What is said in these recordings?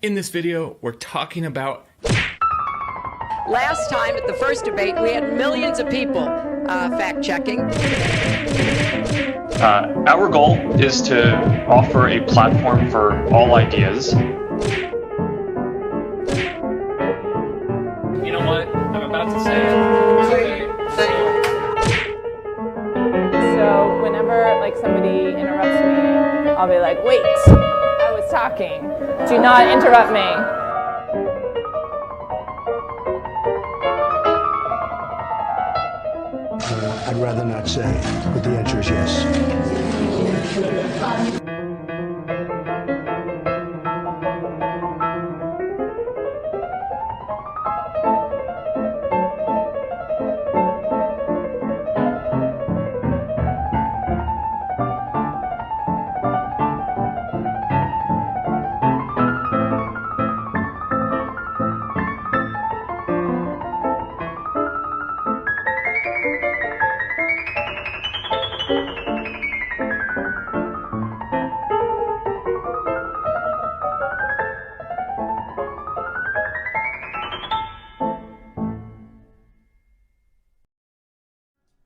In this video, we're talking about... Last time at the first debate, we had millions of people fact-checking. Our goal is to offer a platform for all ideas. You know what? I'm about to say it. So whenever somebody interrupts me, I'll be like, wait, I was talking. Do not interrupt me. I'd rather not say, but the answer is yes.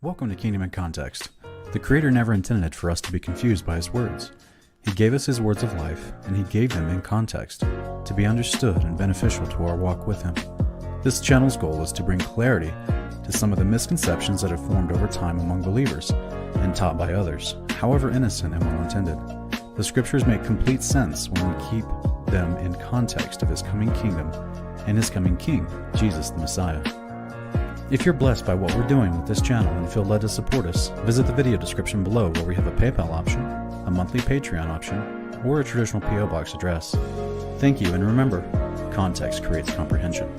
Welcome to Kingdom in Context. The Creator never intended for us to be confused by His words. He gave us His words of life, and He gave them in context, to be understood and beneficial to our walk with Him. This channel's goal is to bring clarity to some of the misconceptions that have formed over time among believers, and taught by others, however innocent and well-intended. The Scriptures make complete sense when we keep them in context of His coming kingdom and His coming King, Jesus the Messiah. If you're blessed by what we're doing with this channel and feel led to support us, visit the video description below where we have a PayPal option, a monthly Patreon option, or a traditional P.O. Box address. Thank you, and remember, context creates comprehension.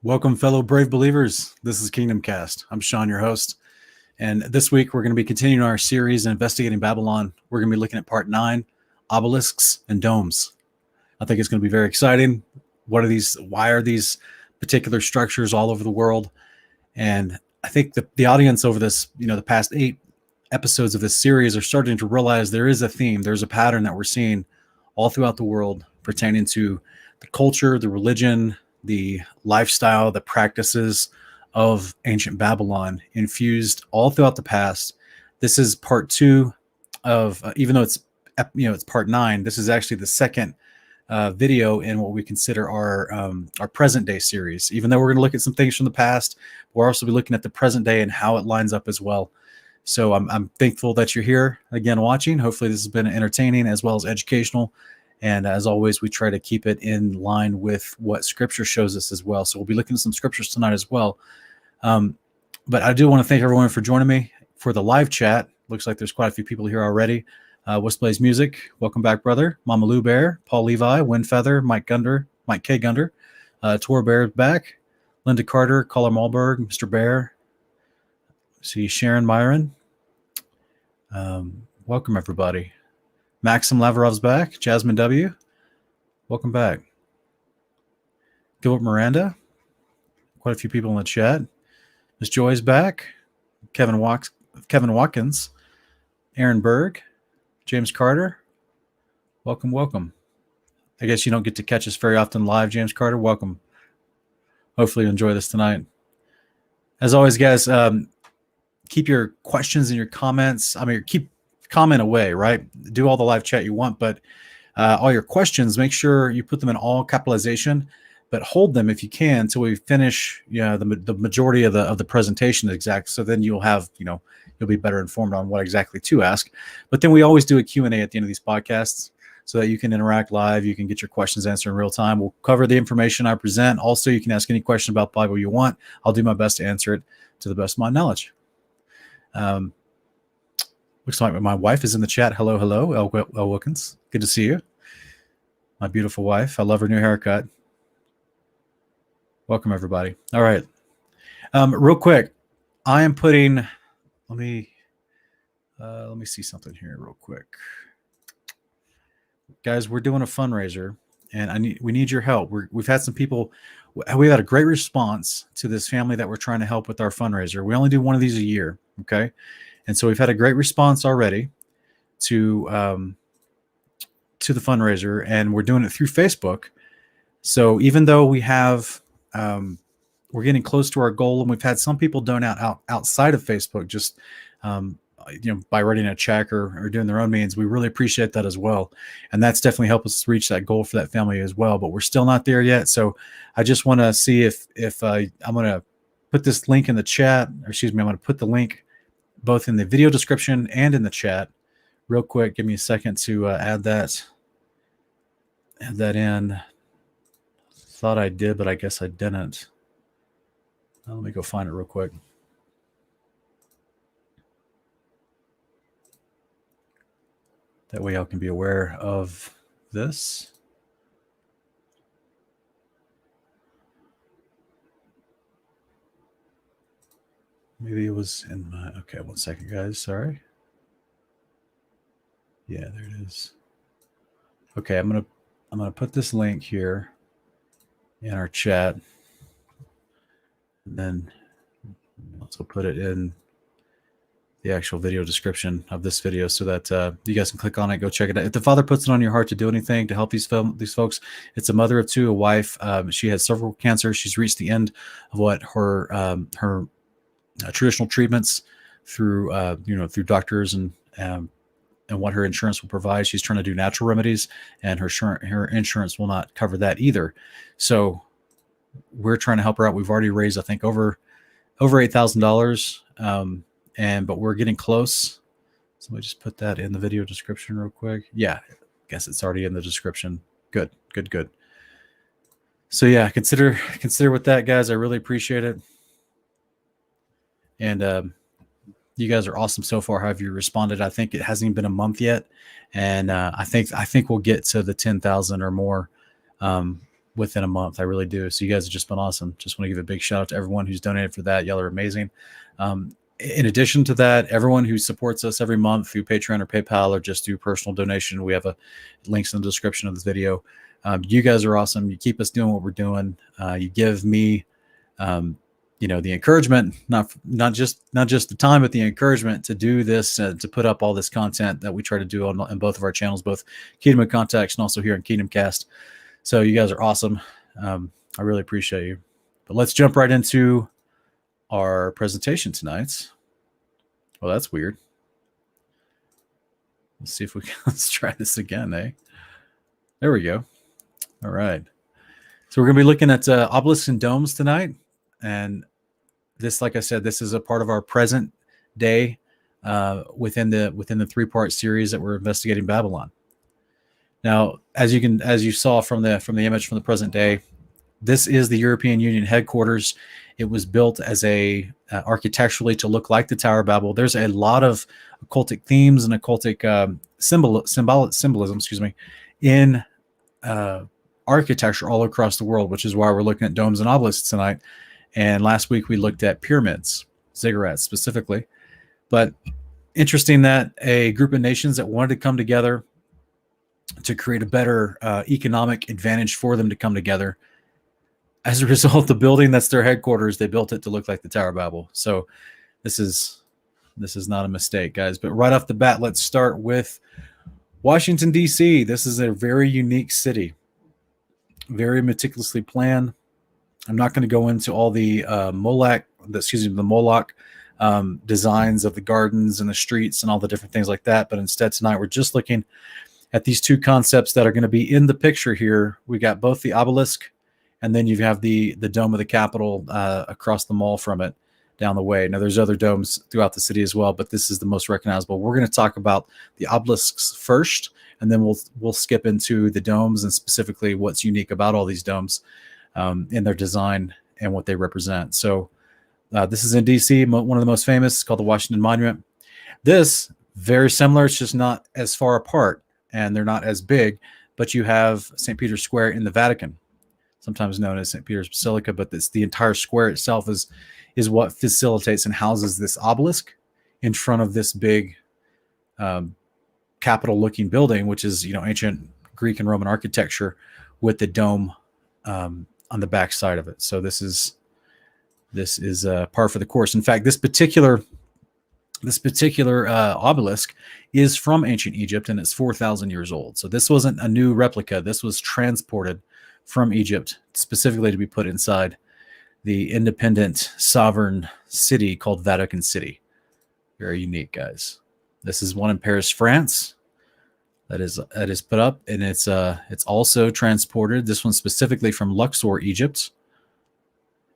Welcome, fellow brave believers. This is Kingdom Cast. I'm Sean, your host. And this week, we're going to be continuing our series investigating Babylon. We're going to be looking at part 9, Obelisks and Domes. I think it's going to be very exciting. What are these? Why are these particular structures all over the world? And I think the audience over this, the past 8 episodes of this series are starting to realize there is a theme. There's a pattern that we're seeing all throughout the world pertaining to the culture, the religion, the lifestyle, the practices of ancient Babylon infused all throughout the past. This is part 2 of, even though it's part 9, this is actually the second video in what we consider our present day series. Even though we're going to look at some things from the past, we'll also be looking at the present day and how it lines up as well. So I'm thankful that you're here again watching. Hopefully this has been entertaining as well as educational. And as always, we try to keep it in line with what Scripture shows us as well. So we'll be looking at some Scriptures tonight as well. But I do want to thank everyone for joining me for the live chat. Looks like there's quite a few people here already. West Plays Music, welcome back, brother. Mama Lou Bear, Paul Levi, Windfeather, Mike K. Gunder, Tor Bear back, Linda Carter, Caller Malberg, Mr. Bear. See Sharon Myron. Welcome, everybody. Maxim Lavarov's back. Jasmine W. Welcome back. Gilbert Miranda. Quite a few people in the chat. Miss Joy's back. Kevin Watkins. Aaron Berg. James Carter. Welcome, welcome. I guess you don't get to catch us very often live, James Carter. Welcome. Hopefully you enjoy this tonight. As always, guys, keep your questions and your comments. Keep comment away, right? Do all the live chat you want, but all your questions, make sure you put them in all capitalization, but hold them if you can until we finish the majority of the presentation exact. So then you'll have, you'll be better informed on what exactly to ask. But then we always do a Q&A at the end of these podcasts so that you can interact live. You can get your questions answered in real time. We'll cover the information I present. Also, you can ask any question about the Bible you want. I'll do my best to answer it to the best of my knowledge. Looks like my wife is in the chat. Hello, hello, El Wilkins. Good to see you. My beautiful wife. I love her new haircut. Welcome, everybody. All right. Real quick, I am putting, let me see something here real quick. Guys, we're doing a fundraiser, and we need your help. We've had some people. We've had a great response to this family that we're trying to help with our fundraiser. We only do one of these a year, okay? And so we've had a great response already to the fundraiser, and we're doing it through Facebook. So even though we have, we're getting close to our goal, and we've had some people donate outside of Facebook, just by writing a check or doing their own means. We really appreciate that as well, and that's definitely helped us reach that goal for that family as well. But we're still not there yet. So I just want to see if I'm going to put this link in the chat, or excuse me, I'm going to put the link both in the video description and in the chat. Real quick, give me a second to add that in. Thought I did, but I guess I didn't. Let me go find it real quick. That way y'all can be aware of this. Maybe it was in my, okay, one second, guys, sorry. Yeah, there it is. Okay, I'm gonna put this link here in our chat, and then also put it in the actual video description of this video, so that you guys can click on it, go check it out. If the Father puts it on your heart to do anything to help these folks, it's a mother of two, a wife. She has cervical cancer. She's reached the end of what her traditional treatments through through doctors and what her insurance will provide. She's trying to do natural remedies, and her insurance will not cover that either. So we're trying to help her out. We've already raised, I think, over $8,000. But we're getting close. So let me just put that in the video description real quick. Yeah, I guess it's already in the description. Good. So yeah, consider with that, guys. I really appreciate it. And you guys are awesome so far. How have you responded? I think it hasn't even been a month yet, and I think we'll get to the 10,000 or more within a month. I really do. So you guys have just been awesome. Just want to give a big shout out to everyone who's donated for that. Y'all are amazing. In addition to that, everyone who supports us every month through Patreon or PayPal, or just through personal donation, we have links in the description of this video. You guys are awesome. You keep us doing what we're doing. You give me, the encouragement, not just the time, but the encouragement to do this, to put up all this content that we try to do on both of our channels, both Kingdom of Context and also here in Kingdom Cast. So you guys are awesome. I really appreciate you. But let's jump right into our presentation tonight. Well, that's weird. Let's see if we can, let's try this again, eh? There we go. All right. So we're going to be looking at obelisks and domes tonight. And this, like I said, this is a part of our present day within the 3-part series that we're investigating Babylon. Now, as you saw from the image from the present day, this is the European Union headquarters. It was built as a architecturally to look like the Tower of Babel. There's a lot of occultic themes and occultic symbolism, in architecture all across the world, which is why we're looking at domes and obelisks tonight. And last week we looked at pyramids, ziggurats specifically. But interesting that a group of nations that wanted to come together to create a better economic advantage for them to come together, as a result, the building that's their headquarters, they built it to look like the Tower of Babel. So this is not a mistake, guys. But right off the bat, let's start with Washington, D.C. This is a very unique city, very meticulously planned. I'm not going to go into all the Moloch designs of the gardens and the streets and all the different things like that. But instead, tonight we're just looking at these two concepts that are going to be in the picture here. We got both the obelisk, and then you have the dome of the Capitol across the mall from it down the way. Now, there's other domes throughout the city as well, but this is the most recognizable. We're going to talk about the obelisks first, and then we'll skip into the domes and specifically what's unique about all these domes in their design and what they represent. So this is in D.C., one of the most famous, called the Washington Monument. This, very similar, it's just not as far apart, and they're not as big, but you have St. Peter's Square in the Vatican, sometimes known as St. Peter's Basilica, but the entire square itself is what facilitates and houses this obelisk in front of this big Capitol-looking building, which is ancient Greek and Roman architecture with the dome on the back side of it. So this is par for the course. In fact, this particular obelisk is from ancient Egypt, and it's 4,000 years old. So this wasn't a new replica. This was transported from Egypt specifically to be put inside the independent sovereign city called Vatican City. Very unique, guys. This is one in Paris, France. That is put up, and it's also transported. This one specifically from Luxor, Egypt,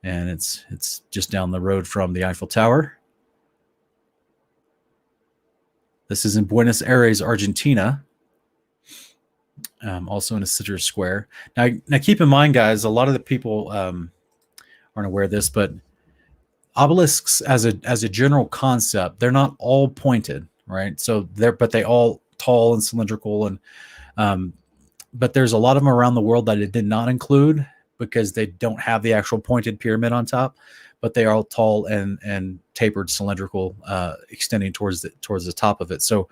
and it's just down the road from the Eiffel Tower. This is in Buenos Aires, Argentina, also in a center square. Now, keep in mind, guys, a lot of the people aren't aware of this, but obelisks, as a general concept, they're not all pointed, right? So they all tall and cylindrical, and but there's a lot of them around the world that it did not include because they don't have the actual pointed pyramid on top, but they are all tall and tapered, cylindrical, extending towards the top of it. So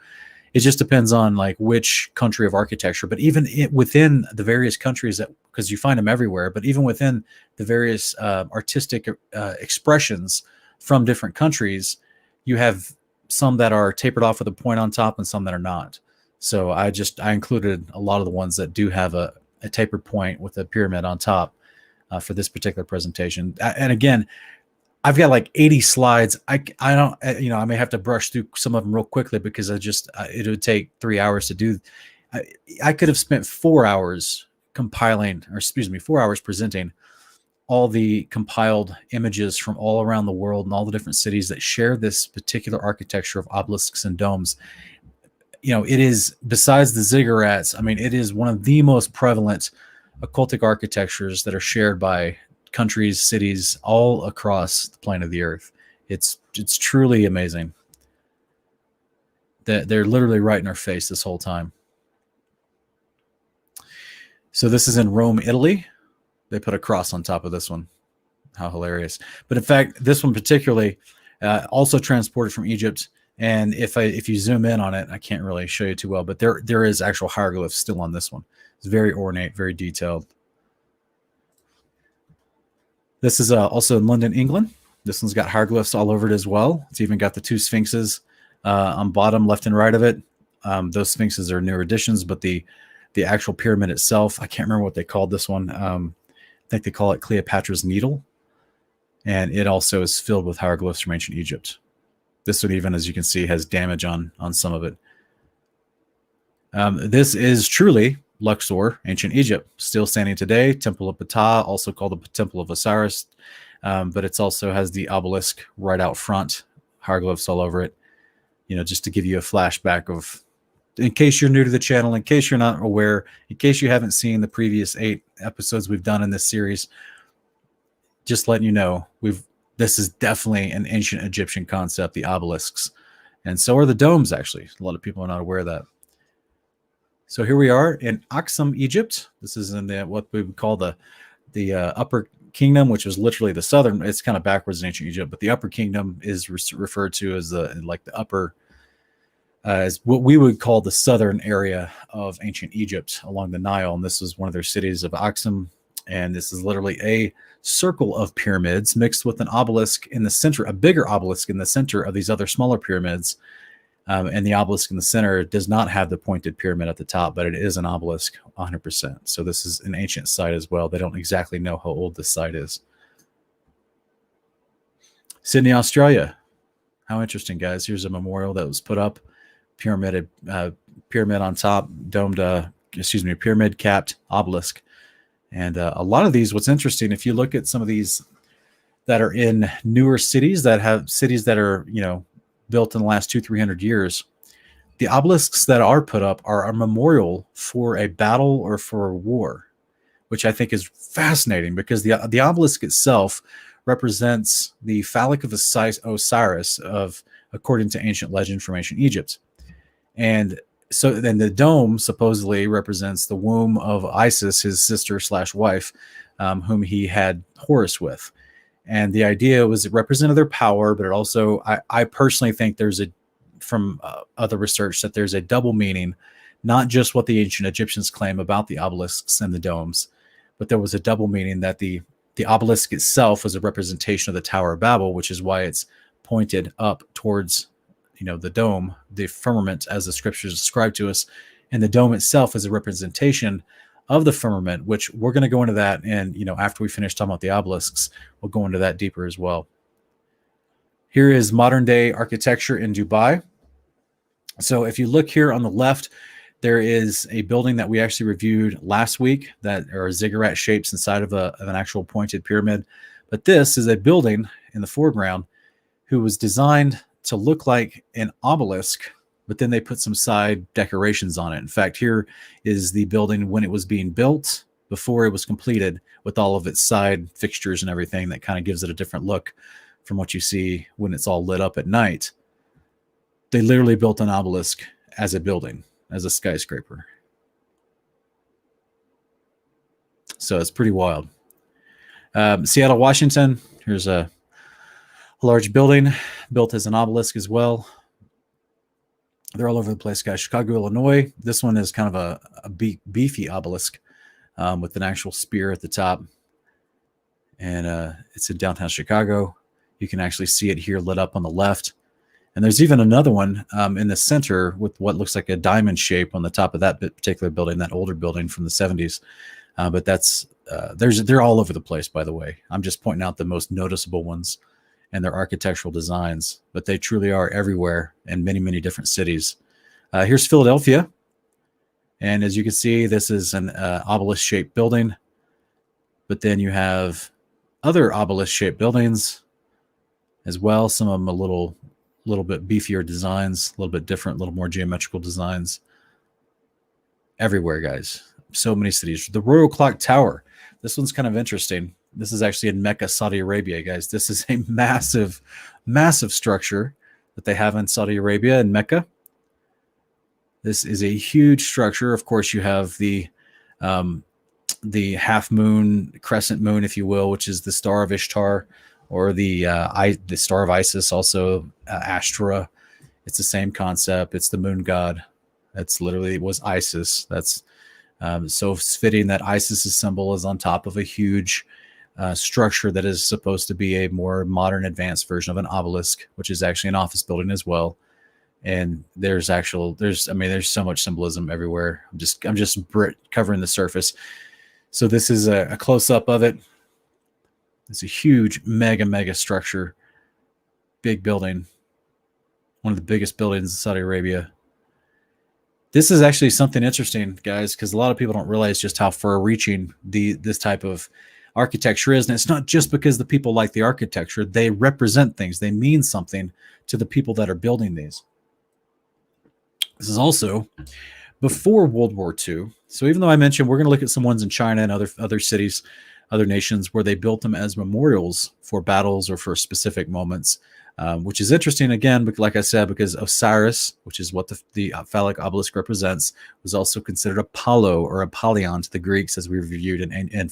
it just depends on like which country of architecture. But even within the various countries, because you find them everywhere, but even within the various artistic expressions from different countries, you have some that are tapered off with a point on top and some that are not. So I included a lot of the ones that do have a tapered point with a pyramid on top for this particular presentation. And again, I've got like 80 slides. I don't, I may have to brush through some of them real quickly because it would take 3 hours to do. I could have spent 4 hours presenting all the compiled images from all around the world and all the different cities that share this particular architecture of obelisks and domes. It is, besides the ziggurats, I mean, it is one of the most prevalent occultic architectures that are shared by countries, cities all across the plane of the earth. It's truly amazing. They're literally right in our face this whole time. So this is in Rome, Italy. They put a cross on top of this one. How hilarious. But in fact, this one particularly also transported from Egypt. And if you zoom in on it, I can't really show you too well, but there is actual hieroglyphs still on this one. It's very ornate, very detailed. This is also in London, England. This one's got hieroglyphs all over it as well. It's even got the two sphinxes on bottom, left and right of it. Those sphinxes are newer additions, but the actual pyramid itself, I can't remember what they called this one. I think they call it Cleopatra's Needle. And it also is filled with hieroglyphs from ancient Egypt. This one, even as you can see, has damage on some of it. This is truly Luxor, ancient Egypt, still standing today. Temple of Ptah, also called the Temple of Osiris, but it's also has the obelisk right out front, hieroglyphs all over it. Just to give you a flashback of, in case you're new to the channel, in case you're not aware, in case you haven't seen the previous 8 episodes we've done in this series, just letting you know, this is definitely an ancient Egyptian concept, the obelisks, and so are the domes. Actually, a lot of people are not aware of that. So here we are in Aksum, Egypt. This is in what we would call the Upper Kingdom, which was literally the southern. It's kind of backwards in ancient Egypt, but the Upper Kingdom is referred to as the upper, as what we would call the southern area of ancient Egypt along the Nile. And this was one of their cities of Aksum. And this is literally a circle of pyramids mixed with an obelisk in the center, a bigger obelisk in the center of these other smaller pyramids. And the obelisk in the center does not have the pointed pyramid at the top, but it is an obelisk 100%. So this is an ancient site as well. They don't exactly know how old this site is. Sydney, Australia. How interesting, guys. Here's a memorial that was put up. Pyramid on top, pyramid capped obelisk. And a lot of these, what's interesting, if you look at some of these that are in newer cities that are, built in the last 200-300 years, the obelisks that are put up are a memorial for a battle or for a war, which I think is fascinating because the obelisk itself represents the phallic of Osiris according to ancient legend from ancient Egypt. And so then the dome supposedly represents the womb of Isis, his sister / wife, whom he had Horus with. And the idea was it represented their power, but it also, I personally think from other research that there's a double meaning not just what the ancient Egyptians claim about the obelisks and the domes, but there was a double meaning that the obelisk itself was a representation of the Tower of Babel, which is why it's pointed up towards, the dome, the firmament, as the scriptures describe to us. And the dome itself is a representation of the firmament, which we're going to go into that. And, after we finish talking about the obelisks, we'll go into that deeper as well. Here is modern day architecture in Dubai. So if you look here on the left, there is a building that we actually reviewed last week that are ziggurat shapes inside of an actual pointed pyramid. But this is a building in the foreground who was designed to look like an obelisk, but then they put some side decorations on it. In fact, here is the building when it was being built, before it was completed, with all of its side fixtures and everything that kind of gives it a different look from what you see when it's all lit up at night. They literally built an obelisk as a building, as a skyscraper. So it's pretty wild. Seattle, Washington, here's a large building built as an obelisk as well. They're all over the place, guys. Chicago, Illinois. This one is kind of a beefy obelisk with an actual spear at the top. And it's in downtown Chicago. You can actually see it here lit up on the left. And there's even another one in the center with what looks like a diamond shape on the top of that particular building, that older building from the 70s. But they're all over the place, by the way. I'm just pointing out the most noticeable ones and their architectural designs, but they truly are everywhere in many, many different cities. Here's Philadelphia. And as you can see, this is an obelisk-shaped building. But then you have other obelisk-shaped buildings as well. Some of them a little bit beefier designs, a little bit different, a little more geometrical designs. Everywhere, guys. So many cities. The Royal Clock Tower. This one's kind of interesting. This is actually in Mecca, Saudi Arabia, guys. This is a massive, massive structure that they have in Saudi Arabia and Mecca. This is a huge structure. Of course, you have the half moon, crescent moon, if you will, which is the Star of Ishtar, or the Star of Isis, also Ashtra. It's the same concept. It's the moon god. That's literally was Isis. That's so fitting that Isis's symbol is on top of a huge structure that is supposed to be a more modern, advanced version of an obelisk, which is actually an office building as well. And there's so much symbolism everywhere. I'm just covering the surface. So this is a close up of it. It's a huge, mega structure, big building, one of the biggest buildings in Saudi Arabia. This is actually something interesting, guys, because a lot of people don't realize just how far-reaching this type of architecture is. And it's not just because the people like the architecture. They represent things. They mean something to the people that are building these. This is also before World War II. So even though I mentioned we're going to look at some ones in China and other cities, other nations where they built them as memorials for battles or for specific moments, which is interesting, again, but like I said, because Osiris, which is what the phallic obelisk represents, was also considered Apollo or Apollyon to the Greeks, as we reviewed in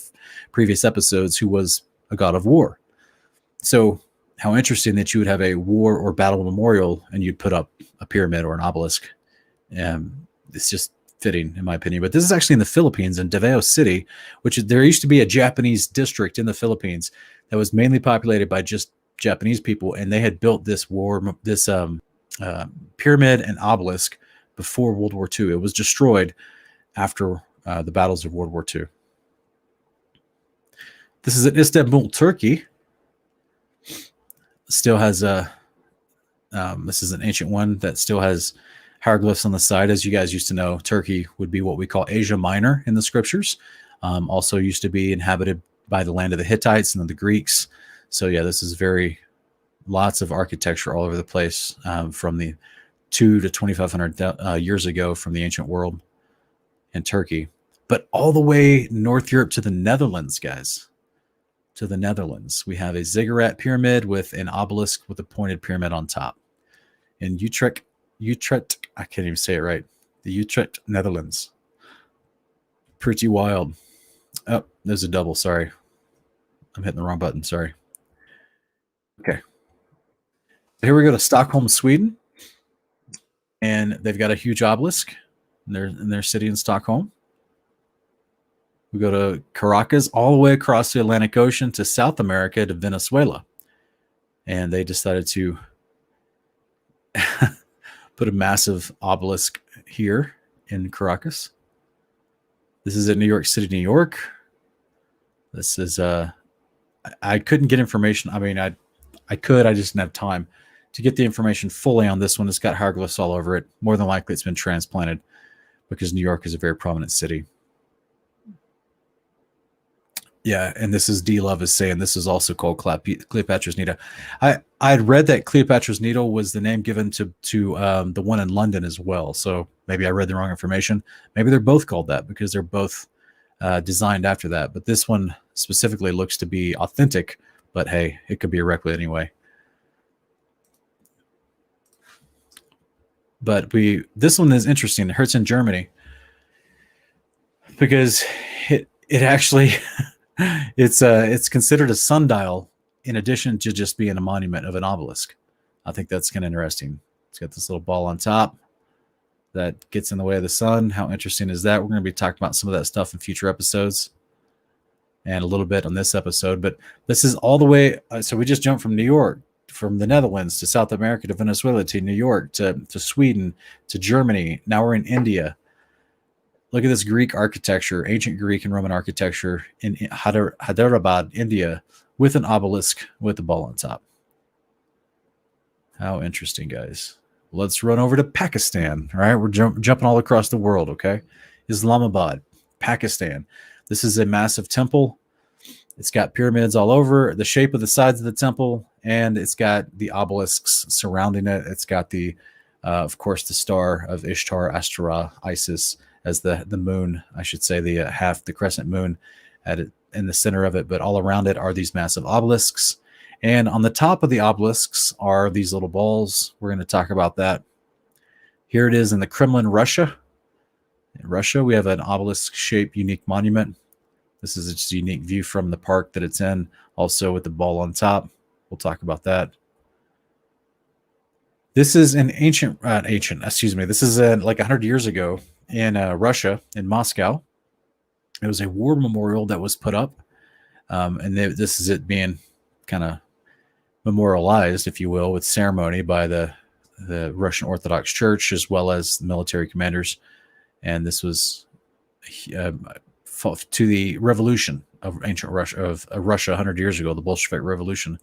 previous episodes, who was a god of war. So how interesting that you would have a war or battle memorial and you'd put up a pyramid or an obelisk. It's just fitting, in my opinion. But this is actually in the Philippines, in Davao City, there used to be a Japanese district in the Philippines that was mainly populated by just Japanese people, and they had built this pyramid and obelisk before World War II. It was destroyed after the battles of World War II. This is in Istanbul, Turkey. Still has this is an ancient one that still has hieroglyphs on the side. As you guys used to know, Turkey would be what we call Asia Minor in the scriptures. Also used to be inhabited by the land of the Hittites and then the Greeks. So yeah, this is lots of architecture all over the place, from the 2 to 2,500 years ago from the ancient world in Turkey, but all the way North Europe to the Netherlands, guys. To the Netherlands, we have a ziggurat pyramid with an obelisk with a pointed pyramid on top. In Utrecht, I can't even say it right. The Utrecht, Netherlands. Pretty wild. Oh, there's a double. Sorry. I'm hitting the wrong button. Sorry. Okay. Here we go to Stockholm, Sweden. And they've got a huge obelisk in their city in Stockholm. We go to Caracas, all the way across the Atlantic Ocean to South America to Venezuela. And they decided to put a massive obelisk here in Caracas. This is at New York City, New York. This is I couldn't get information. I mean, I could, I just didn't have time to get the information fully on this one. It's got hieroglyphs all over it. More than likely, it's been transplanted because New York is a very prominent city. Yeah, and this is D Love is saying this is also called Cleopatra's Needle. I had read that Cleopatra's Needle was the name given to the one in London as well. So maybe I read the wrong information. Maybe they're both called that because they're both designed after that. But this one specifically looks to be authentic. But hey, it could be a replica anyway. But this one is interesting. It hurts in Germany because it actually. It's considered a sundial in addition to just being a monument of an obelisk. I think that's kind of interesting. It's got this little ball on top that gets in the way of the sun. How interesting is that? We're going to be talking about some of that stuff in future episodes and a little bit on this episode. But this is all the way. So we just jumped from New York, from the Netherlands to South America to Venezuela to New York to Sweden to Germany. Now we're in India. Look at this Greek architecture, ancient Greek and Roman architecture in Hyderabad, India, with an obelisk with a ball on top. How interesting, guys. Let's run over to Pakistan. All right, we're jumping all across the world, okay? Islamabad, Pakistan. This is a massive temple. It's got pyramids all over, the shape of the sides of the temple, and it's got the obelisks surrounding it. It's got the, of course, the star of Ishtar, Ashtaroth, Isis, as the moon, I should say, the crescent moon in the center of it, but all around it are these massive obelisks. And on the top of the obelisks are these little balls. We're going to talk about that. Here it is in the Kremlin, Russia. In Russia, we have an obelisk-shaped unique monument. This is just a unique view from the park that it's in, also with the ball on top. We'll talk about that. This is an this is like 100 years ago. In Russia, in Moscow. It was a war memorial that was put up. And this is it being kind of memorialized, if you will, with ceremony by the Russian Orthodox Church as well as the military commanders. And this was to the revolution of ancient Russia, of Russia 100 years ago, the Bolshevik Revolution.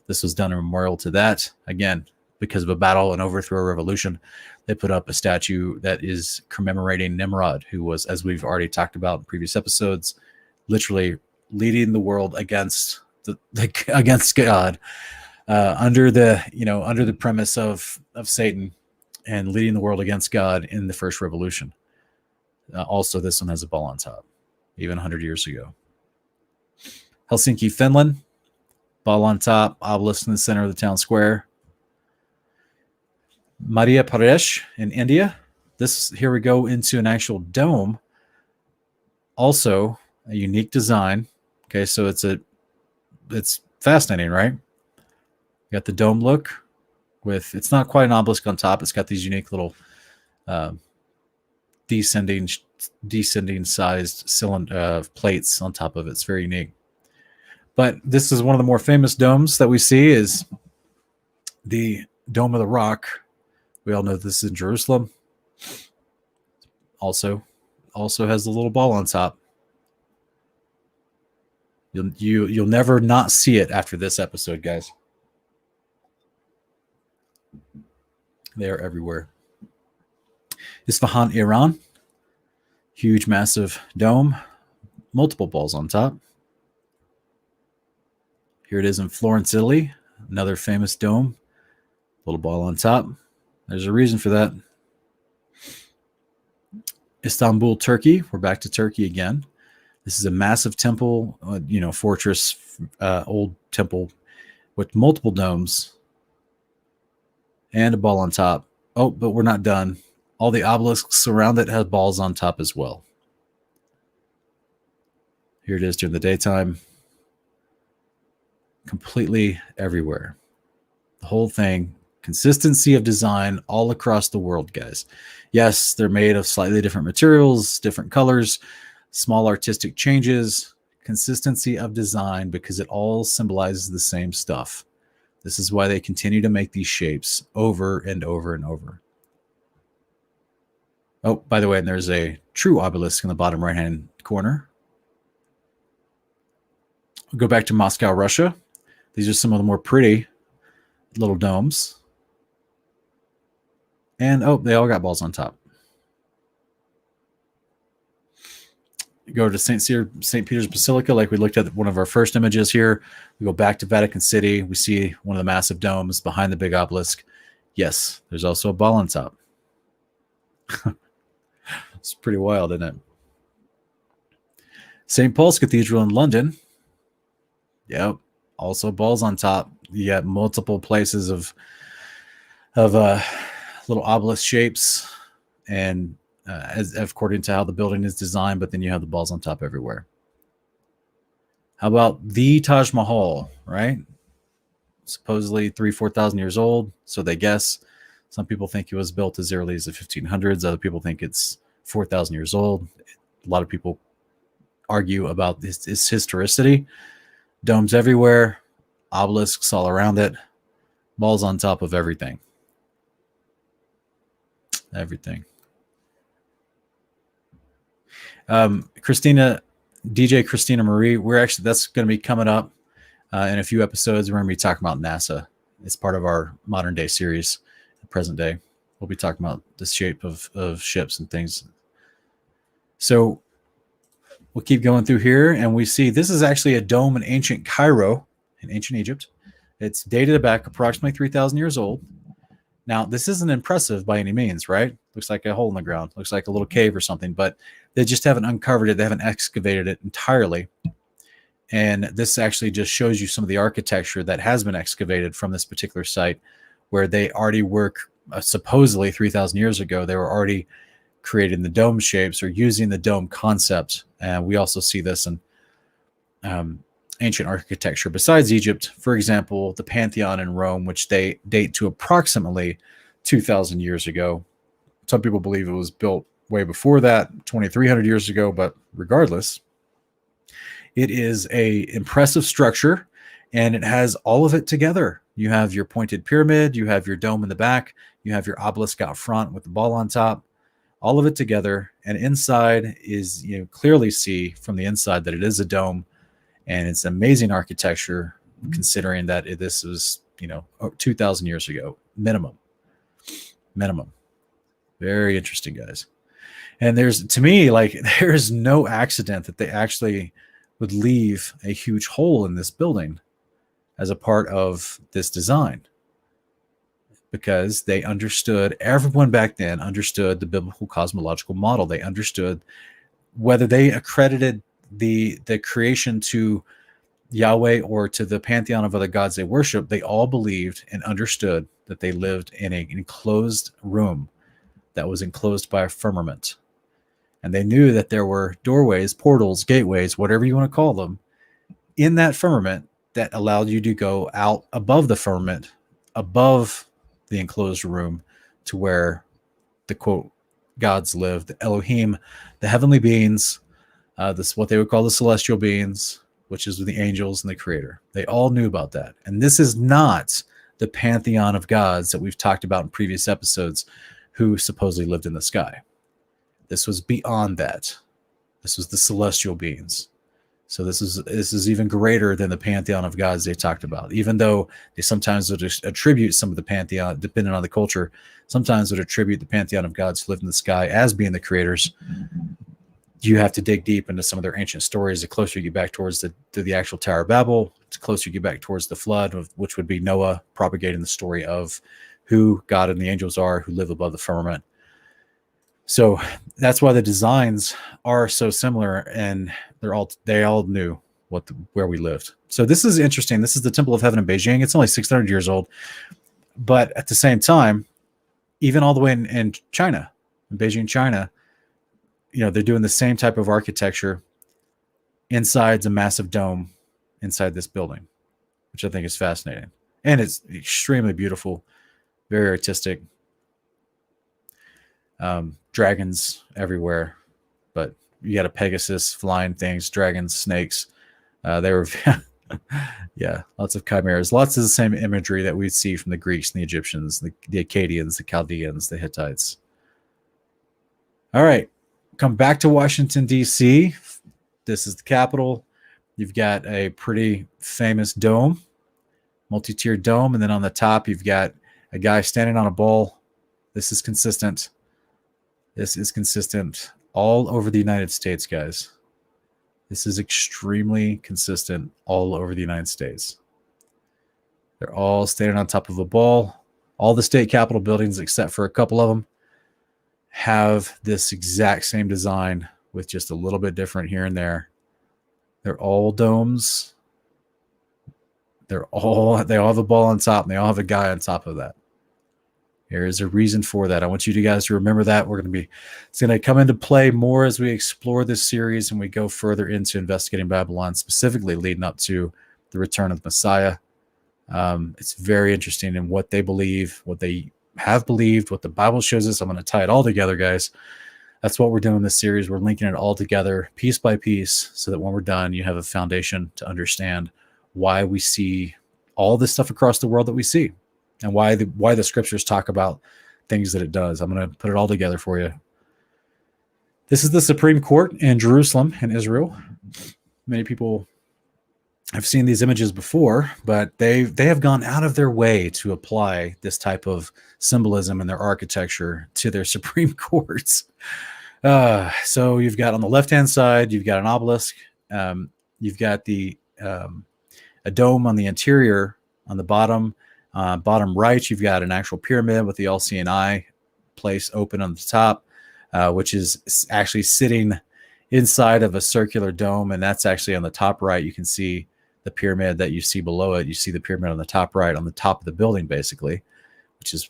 This was done a memorial to that. Again, because of a battle and overthrow revolution, they put up a statue that is commemorating Nimrod, who was, as we've already talked about in previous episodes, literally leading the world against against God, under the premise of Satan, and leading the world against God in the first revolution. Also, this one has a ball on top, even 100 years ago. Helsinki, Finland, ball on top, obelisk in the center of the town square. Madhya Pradesh in India. Here we go into an actual dome. Also a unique design. Okay, so it's fascinating, right? You got the dome look with, it's not quite an obelisk on top. It's got these unique little descending sized cylinder plates on top of it. It's very unique. But this is one of the more famous domes that we see is the Dome of the Rock. We all know this is in Jerusalem. Also has a little ball on top. You'll never not see it after this episode, guys. They are everywhere. Isfahan, Iran. Huge, massive dome. Multiple balls on top. Here it is in Florence, Italy. Another famous dome. Little ball on top. There's a reason for that. Istanbul, Turkey. We're back to Turkey again. This is a massive temple, fortress, old temple with multiple domes and a ball on top. Oh, but we're not done. All the obelisks around it have balls on top as well. Here it is during the daytime. Completely everywhere. The whole thing Consistency of design all across the world, guys. Yes, they're made of slightly different materials, different colors, small artistic changes, consistency of design, because it all symbolizes the same stuff. This is why they continue to make these shapes over and over and over. Oh, by the way, there's a true obelisk in the bottom right-hand corner. We'll go back to Moscow, Russia. These are some of the more pretty little domes. And, oh, they all got balls on top. Go to St. Peter's Basilica, like we looked at one of our first images here. We go back to Vatican City. We see one of the massive domes behind the big obelisk. Yes, there's also a ball on top. It's pretty wild, isn't it? St. Paul's Cathedral in London. Yep, also balls on top. You got multiple places of little obelisk shapes, and as according to how the building is designed, but then you have the balls on top everywhere. How about the Taj Mahal, right? Supposedly 4,000 years old, so they guess. Some people think it was built as early as the 1500s. Other people think it's 4,000 years old. A lot of people argue about its historicity. Domes everywhere, obelisks all around it, balls on top of everything. Everything. DJ Christina Marie, that's going to be coming up in a few episodes. We're going to be talking about NASA. It's part of our modern day series, present day. We'll be talking about the shape of ships and things. So we'll keep going through here, and we see this is actually a dome in ancient Cairo, in ancient Egypt. It's dated back approximately 3,000 years old. Now, this isn't impressive by any means, right? Looks like a hole in the ground. Looks like a little cave or something, but they just haven't uncovered it. They haven't excavated it entirely. And this actually just shows you some of the architecture that has been excavated from this particular site, where they already were, supposedly 3,000 years ago, they were already creating the dome shapes or using the dome concept. And we also see this in ancient architecture besides Egypt. For example, the Pantheon in Rome, which they date to approximately 2,000 years ago. Some people believe it was built way before that, 2,300 years ago, but regardless, it is a impressive structure, and it has all of it together. You have your pointed pyramid, you have your dome in the back, you have your obelisk out front with the ball on top, all of it together. And inside is, you clearly see from the inside that it is a dome, and it's amazing architecture considering that this was, 2,000 years ago, minimum. Very interesting, guys. And there's no accident that they actually would leave a huge hole in this building as a part of this design, because they understood, everyone back then understood the biblical cosmological model. They understood, whether they accredited the creation to Yahweh or to the pantheon of other gods they worship, they all believed and understood that they lived in an enclosed room that was enclosed by a firmament. And they knew that there were doorways, portals, gateways, whatever you want to call them, in that firmament that allowed you to go out above the firmament, above the enclosed room, to where the quote gods lived, the Elohim, the heavenly beings, this what they would call the celestial beings, which is the angels and the creator. They all knew about that. And this is not the pantheon of gods that we've talked about in previous episodes, who supposedly lived in the sky. This was beyond that. This was the celestial beings. So this is even greater than the pantheon of gods they talked about. Even though they sometimes would attribute some of the pantheon, depending on the culture, sometimes would attribute the pantheon of gods who lived in the sky as being the creators. You have to dig deep into some of their ancient stories. The closer you get back towards the actual Tower of Babel, the closer you get back towards the flood, which would be Noah propagating the story of who God and the angels are who live above the firmament. So that's why the designs are so similar, and they all knew where we lived. So this is interesting. This is the Temple of Heaven in Beijing. It's only 600 years old, but at the same time, even all the way in China, in Beijing, China, they're doing the same type of architecture. Inside's a massive dome inside this building, which I think is fascinating, and it's extremely beautiful. very artistic. Dragons everywhere, but you got a Pegasus, flying things, dragons, snakes. They were, yeah, lots of chimeras, lots of the same imagery that we'd see from the Greeks and the Egyptians, the Akkadians, the Chaldeans, the Hittites. All right, come back to Washington, D.C. This is the capital. You've got a pretty famous dome, multi-tiered dome, and then on the top you've got a guy standing on a ball. This is consistent. This is consistent all over the United States, guys. This is extremely consistent all over the United States. They're all standing on top of a ball. All the state capitol buildings, except for a couple of them, have this exact same design with just a little bit different here and there. They're all domes. They all have a ball on top, and they all have a guy on top of that. There is a reason for that. I want you guys to remember that. It's going to come into play more as we explore this series and we go further into investigating Babylon, specifically leading up to the return of the Messiah. It's very interesting in what they believe, what they have believed, what the Bible shows us. I'm going to tie it all together, guys. That's what we're doing in this series. We're linking it all together piece by piece so that when we're done, you have a foundation to understand why we see all this stuff across the world that we see. And why the scriptures talk about things that it does. I'm going to put it all together for you. This is the Supreme Court in Jerusalem in Israel. Many people have seen these images before, but they have gone out of their way to apply this type of symbolism in their architecture to their Supreme Courts. So you've got on the left-hand side, you've got an obelisk. You've got a dome on the interior. On the bottom right, you've got an actual pyramid with the all-seeing eye place open on the top, which is actually sitting inside of a circular dome. And that's actually on the top right. You can see the pyramid that you see below it. You see the pyramid on the top right, on the top of the building, basically,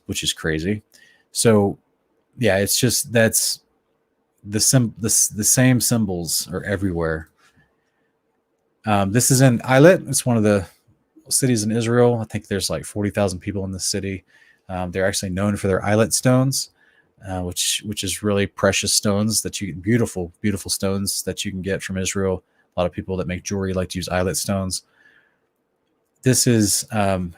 which is crazy. So, yeah, it's just that's the same symbols are everywhere. This is in Eilat. It's one of the cities in Israel. I think there's like 40,000 people in this city. They're actually known for their eyelet stones, which is really precious stones that beautiful stones that you can get from Israel. A lot of people that make jewelry like to use eyelet stones. This is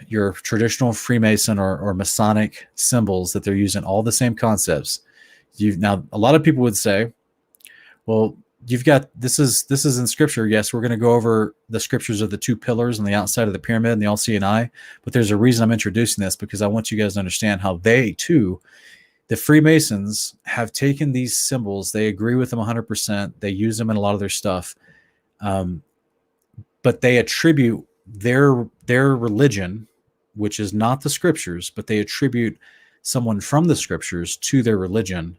your traditional Freemason or Masonic symbols that they're using, all the same concepts. Now, a lot of people would say, well, you've got this is in scripture. Yes, we're going to go over the scriptures of the two pillars on the outside of the pyramid and the all-seeing eye, but there's a reason I'm introducing this, because I want you guys to understand how they too, the Freemasons, have taken these symbols. They agree with them 100%. They use them in a lot of their stuff, but they attribute their religion, which is not the scriptures, but they attribute someone from the scriptures to their religion,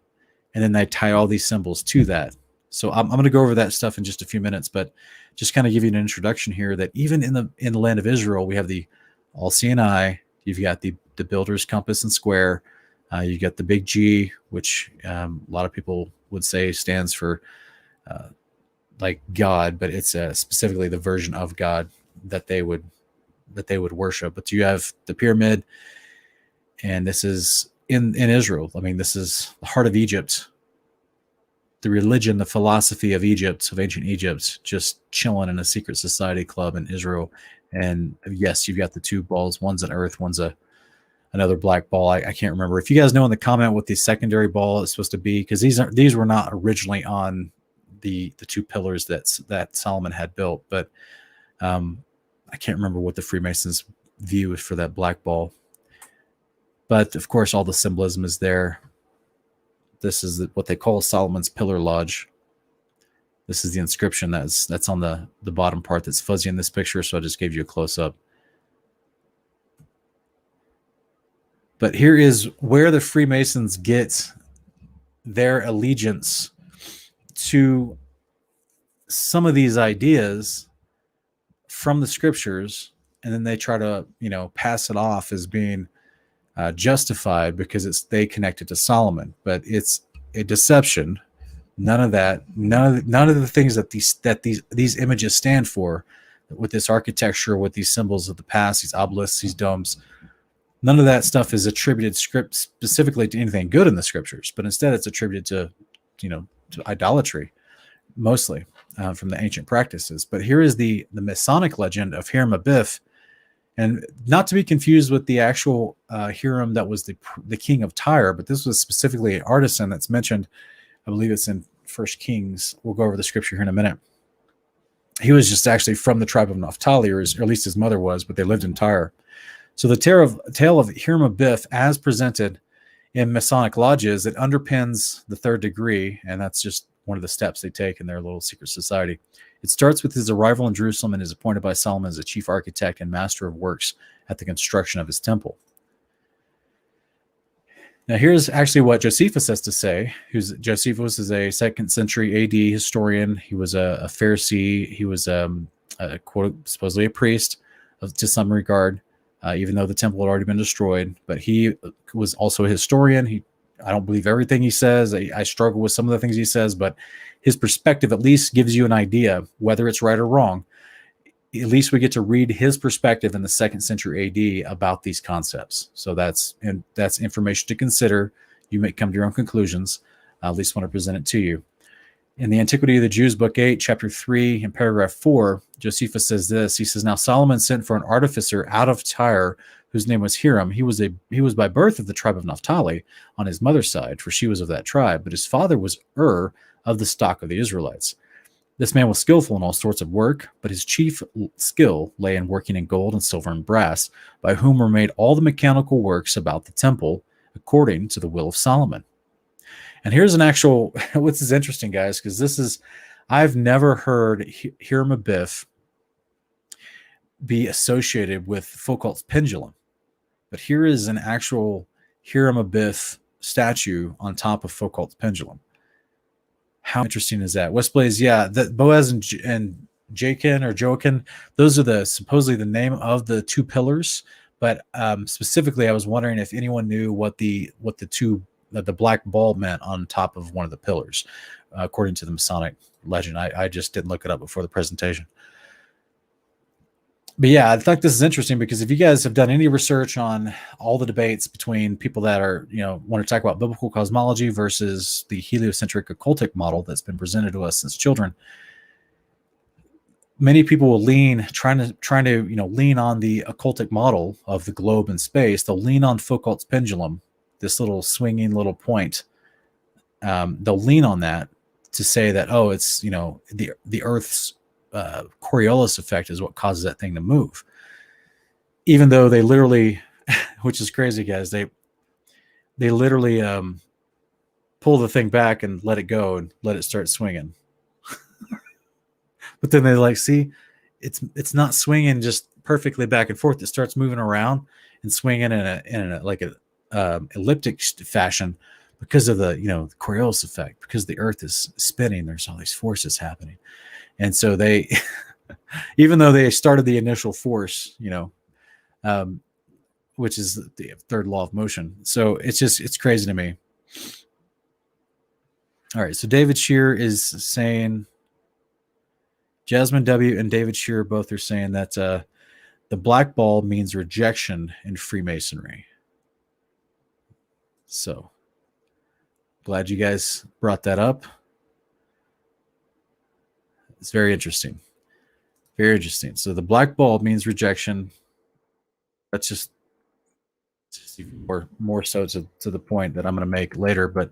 and then they tie all these symbols to that. So I'm going to go over that stuff in just a few minutes, but just kind of give you an introduction here that even in the land of Israel, we have the all-seeing eye. You've got the builder's compass and square. You got the big G, which a lot of people would say stands for like God, but it's specifically the version of God that they would worship. But you have the pyramid, and this is in Israel. I mean, this is the heart of Egypt. The religion, the philosophy of Egypt, of ancient Egypt, just chilling in a secret society club in Israel. And yes, you've got the two balls. One's an earth, one's another black ball. I can't remember. If you guys know in the comment what the secondary ball is supposed to be, because these were not originally on the two pillars that Solomon had built, but I can't remember what the Freemasons' view is for that black ball. But of course, all the symbolism is there. This is what they call Solomon's Pillar Lodge. This is the inscription that's on the bottom part that's fuzzy in this picture, so I just gave you a close-up. But here is where the Freemasons get their allegiance to some of these ideas from the scriptures, and then they try to, pass it off as being justified because they connect it to Solomon, but it's a deception. None of that, none of the things that these images stand for, with this architecture, with these symbols of the past, these obelisks, these domes, None of that stuff is attributed script specifically to anything good in the scriptures, but instead it's attributed to, to idolatry, mostly from the ancient practices. But here is the Masonic legend of Hiram Abiff, and not to be confused with the actual Hiram that was the king of Tyre, but this was specifically an artisan that's mentioned. I believe it's in First Kings. We'll go over the scripture here in a minute. He was just actually from the tribe of Naphtali, or at least his mother was, but they lived in Tyre. So the tale of Hiram Abiff, as presented in Masonic lodges, it underpins the third degree, and that's just one of the steps they take in their little secret society. It starts with his arrival in Jerusalem and is appointed by Solomon as a chief architect and master of works at the construction of his temple. Now, here's actually what Josephus has to say. Josephus is a 2nd century AD historian. He was a Pharisee. He was supposedly a priest to some regard, even though the temple had already been destroyed. But he was also a historian. I don't believe everything he says. I struggle with some of the things he says, but his perspective at least gives you an idea, whether it's right or wrong. At least we get to read his perspective in the 2nd century AD about these concepts. So that's information to consider. You may come to your own conclusions. I at least want to present it to you. In the Antiquity of the Jews, Book 8, Chapter 3, in paragraph 4, Josephus says this. He says, "Now Solomon sent for an artificer out of Tyre, whose name was Hiram. He was by birth of the tribe of Naphtali on his mother's side, for she was of that tribe. But his father was of the stock of the Israelites. This man was skillful in all sorts of work, but his chief skill lay in working in gold and silver and brass, by whom were made all the mechanical works about the temple, according to the will of Solomon." And here's an actual, this is interesting, guys, because I've never heard Hiram Abiff be associated with Foucault's pendulum. But here is an actual Hiram Abiff statue on top of Foucault's pendulum. How interesting is that? Westblaze, yeah, that Boaz and Joachim, those are supposedly the name of the two pillars. But specifically, I was wondering if anyone knew what the black ball meant on top of one of the pillars, according to the Masonic legend. I just didn't look it up before the presentation. But yeah, I think this is interesting because if you guys have done any research on all the debates between people that are, want to talk about biblical cosmology versus the heliocentric occultic model that's been presented to us since children, many people will trying to lean on the occultic model of the globe and space. They'll lean on Foucault's pendulum, this little swinging little point. They'll lean on that to say that, it's, the Earth's Coriolis effect is what causes that thing to move, even though they literally, which is crazy, guys, they literally pull the thing back and let it go and let it start swinging. But then they see it's not swinging just perfectly back and forth. It starts moving around and swinging in a elliptic fashion because of the Coriolis effect, because the Earth is spinning. There's all these forces happening. And so they, even though they started the initial force, which is the third law of motion. So it's crazy to me. All right. So David Shear is saying, Jasmine W. and David Shear both are saying that the black ball means rejection in Freemasonry. So glad you guys brought that up. It's very interesting. Very interesting. So the black ball means rejection. That's just even more so to the point that I'm going to make later. But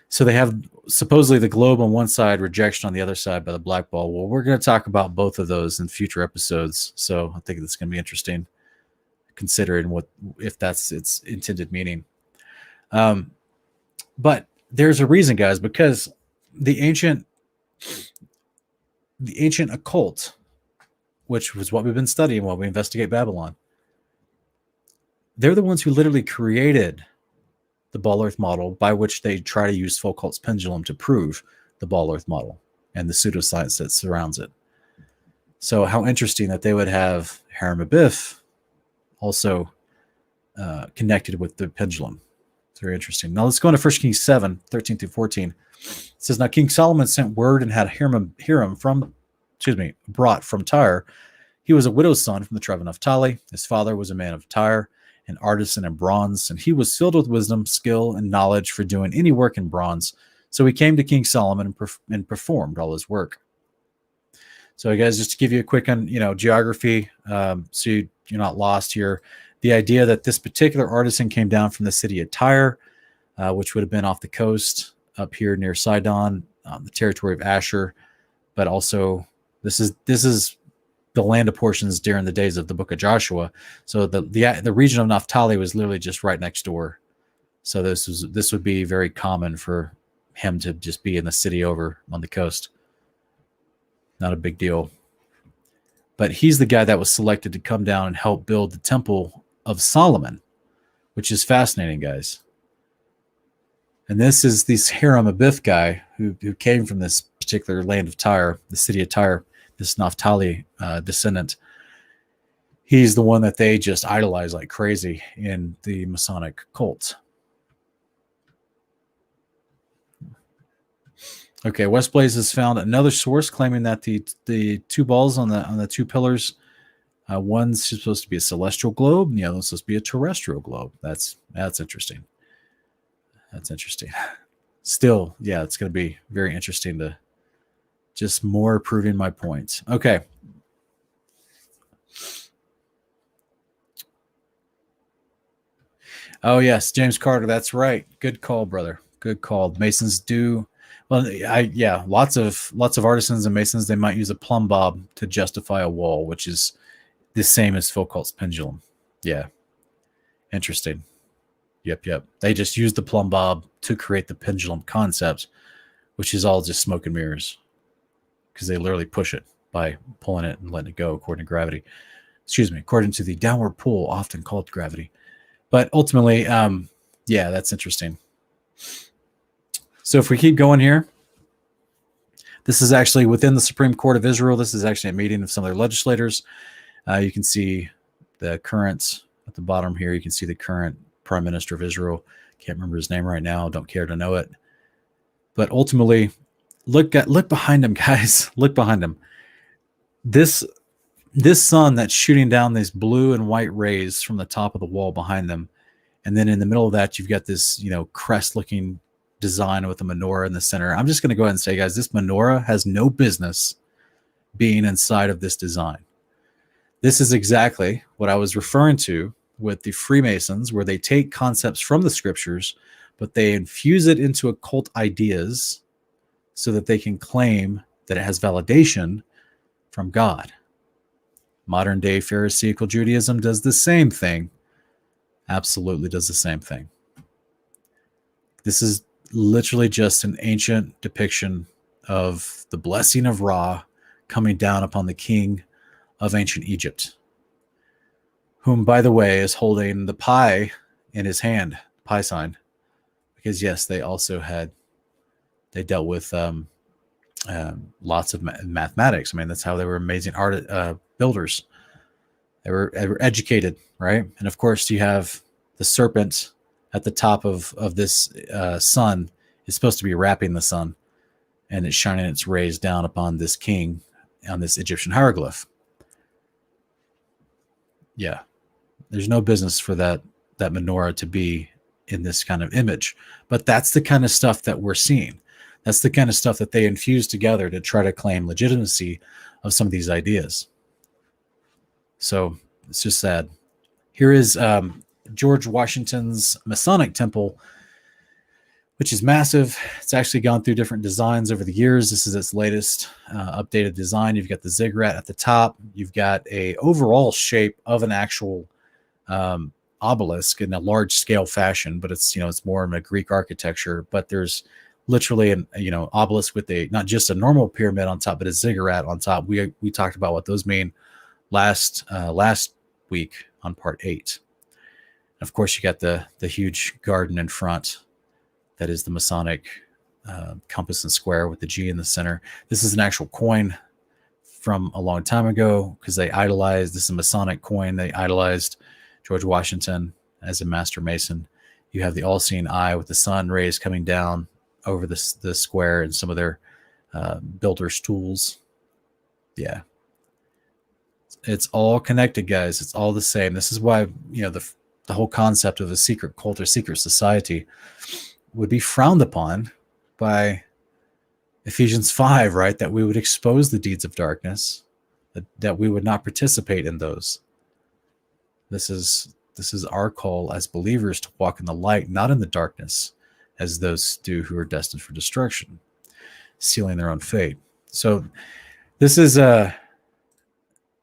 so they have supposedly the globe on one side, rejection on the other side by the black ball. Well, we're going to talk about both of those in future episodes. So I think that's going to be interesting, considering if that's its intended meaning. But there's a reason, guys, because the ancient occult, which was what we've been studying while we investigate Babylon, they're the ones who literally created the ball earth model, by which they try to use Foucault's pendulum to prove the ball earth model and the pseudoscience that surrounds it. So how interesting that they would have Hiram Abiff also connected with the pendulum. It's very interesting. Now let's go into 1 Kings 7, 13 through 14. It says, "Now King Solomon sent word and had Hiram brought from Tyre. He was a widow's son from the tribe of Naphtali. His father was a man of Tyre, an artisan in bronze, and he was filled with wisdom, skill, and knowledge for doing any work in bronze. So he came to King Solomon and performed all his work. So, guys, just to give you a quick on geography, so you're not lost here. The idea that this particular artisan came down from the city of Tyre, which would have been off the coast up here near Sidon, the territory of Asher, but also this is the land of portions during the days of the book of Joshua. So the region of Naphtali was literally just right next door. So this would be very common for him to just be in the city over on the coast. Not a big deal. But he's the guy that was selected to come down and help build the temple of Solomon, which is fascinating, guys. And this is this Hiram Abiff guy who came from this particular land of Tyre, the city of Tyre, this Naphtali descendant. He's the one that they just idolize like crazy in the Masonic cult. Okay, West Blaze has found another source claiming that the two balls on the two pillars, one's supposed to be a celestial globe, and the other one's supposed to be a terrestrial globe. That's interesting. That's interesting. Still, yeah, it's going to be very interesting to just more proving my point. Okay. Oh yes, James Carter. That's right. Good call, brother. Good call. Masons do. Well, lots of artisans and masons, they might use a plumb bob to justify a wall, which is the same as Foucault's pendulum. Yeah. Interesting. Yep. They just use the plumb bob to create the pendulum concept, which is all just smoke and mirrors, because they literally push it by pulling it and letting it go according to gravity. According to the downward pull, often called gravity. But ultimately, yeah, that's interesting. So if we keep going here, this is actually within the Supreme Court of Israel. This is actually a meeting of some of their legislators. You can see the current, at the bottom here, you can see the current Prime Minister of Israel. Can't remember his name right now. Don't care to know it. But ultimately, look behind him, guys. Look behind him. This sun that's shooting down these blue and white rays from the top of the wall behind them. And then in the middle of that, you've got this, crest-looking design with a menorah in the center. I'm just going to go ahead and say, guys, this menorah has no business being inside of this design. This is exactly what I was referring to with the Freemasons, where they take concepts from the scriptures, but they infuse it into occult ideas so that they can claim that it has validation from God. Modern day Pharisaical Judaism does the same thing. Absolutely does the same thing. This is literally just an ancient depiction of the blessing of Ra coming down upon the king of ancient Egypt, whom, by the way, is holding the pi in his hand, pi sign, because yes, they dealt with lots of mathematics. I mean, that's how they were amazing builders. They were educated, right? And of course, you have the serpent at the top of this sun is supposed to be wrapping the sun, and it's shining its rays down upon this king on this Egyptian hieroglyph. Yeah, there's no business for that menorah to be in this kind of image, but that's the kind of stuff that we're seeing. That's the kind of stuff that they infuse together to try to claim legitimacy of some of these ideas. So it's just sad. Here is George Washington's Masonic Temple, which is massive. It's actually gone through different designs over the years. This is its latest updated design. You've got the ziggurat at the top. You've got a overall shape of an actual obelisk in a large scale fashion, but it's more in a Greek architecture. But there's literally an obelisk with not just a normal pyramid on top, but a ziggurat on top. We talked about what those mean last week on part 8. Of course, you got the huge garden in front. That is the Masonic compass and square with the G in the center. This is an actual coin from a long time ago, because they idolized, this is a Masonic coin. They idolized George Washington as a master mason. You have the all-seeing eye with the sun rays coming down over the square and some of their builders' tools. Yeah. It's all connected, guys. It's all the same. This is why, the whole concept of a secret cult or secret society would be frowned upon by Ephesians 5, right? That we would expose the deeds of darkness, that we would not participate in those. This is our call as believers to walk in the light, not in the darkness, as those do who are destined for destruction, sealing their own fate. So this is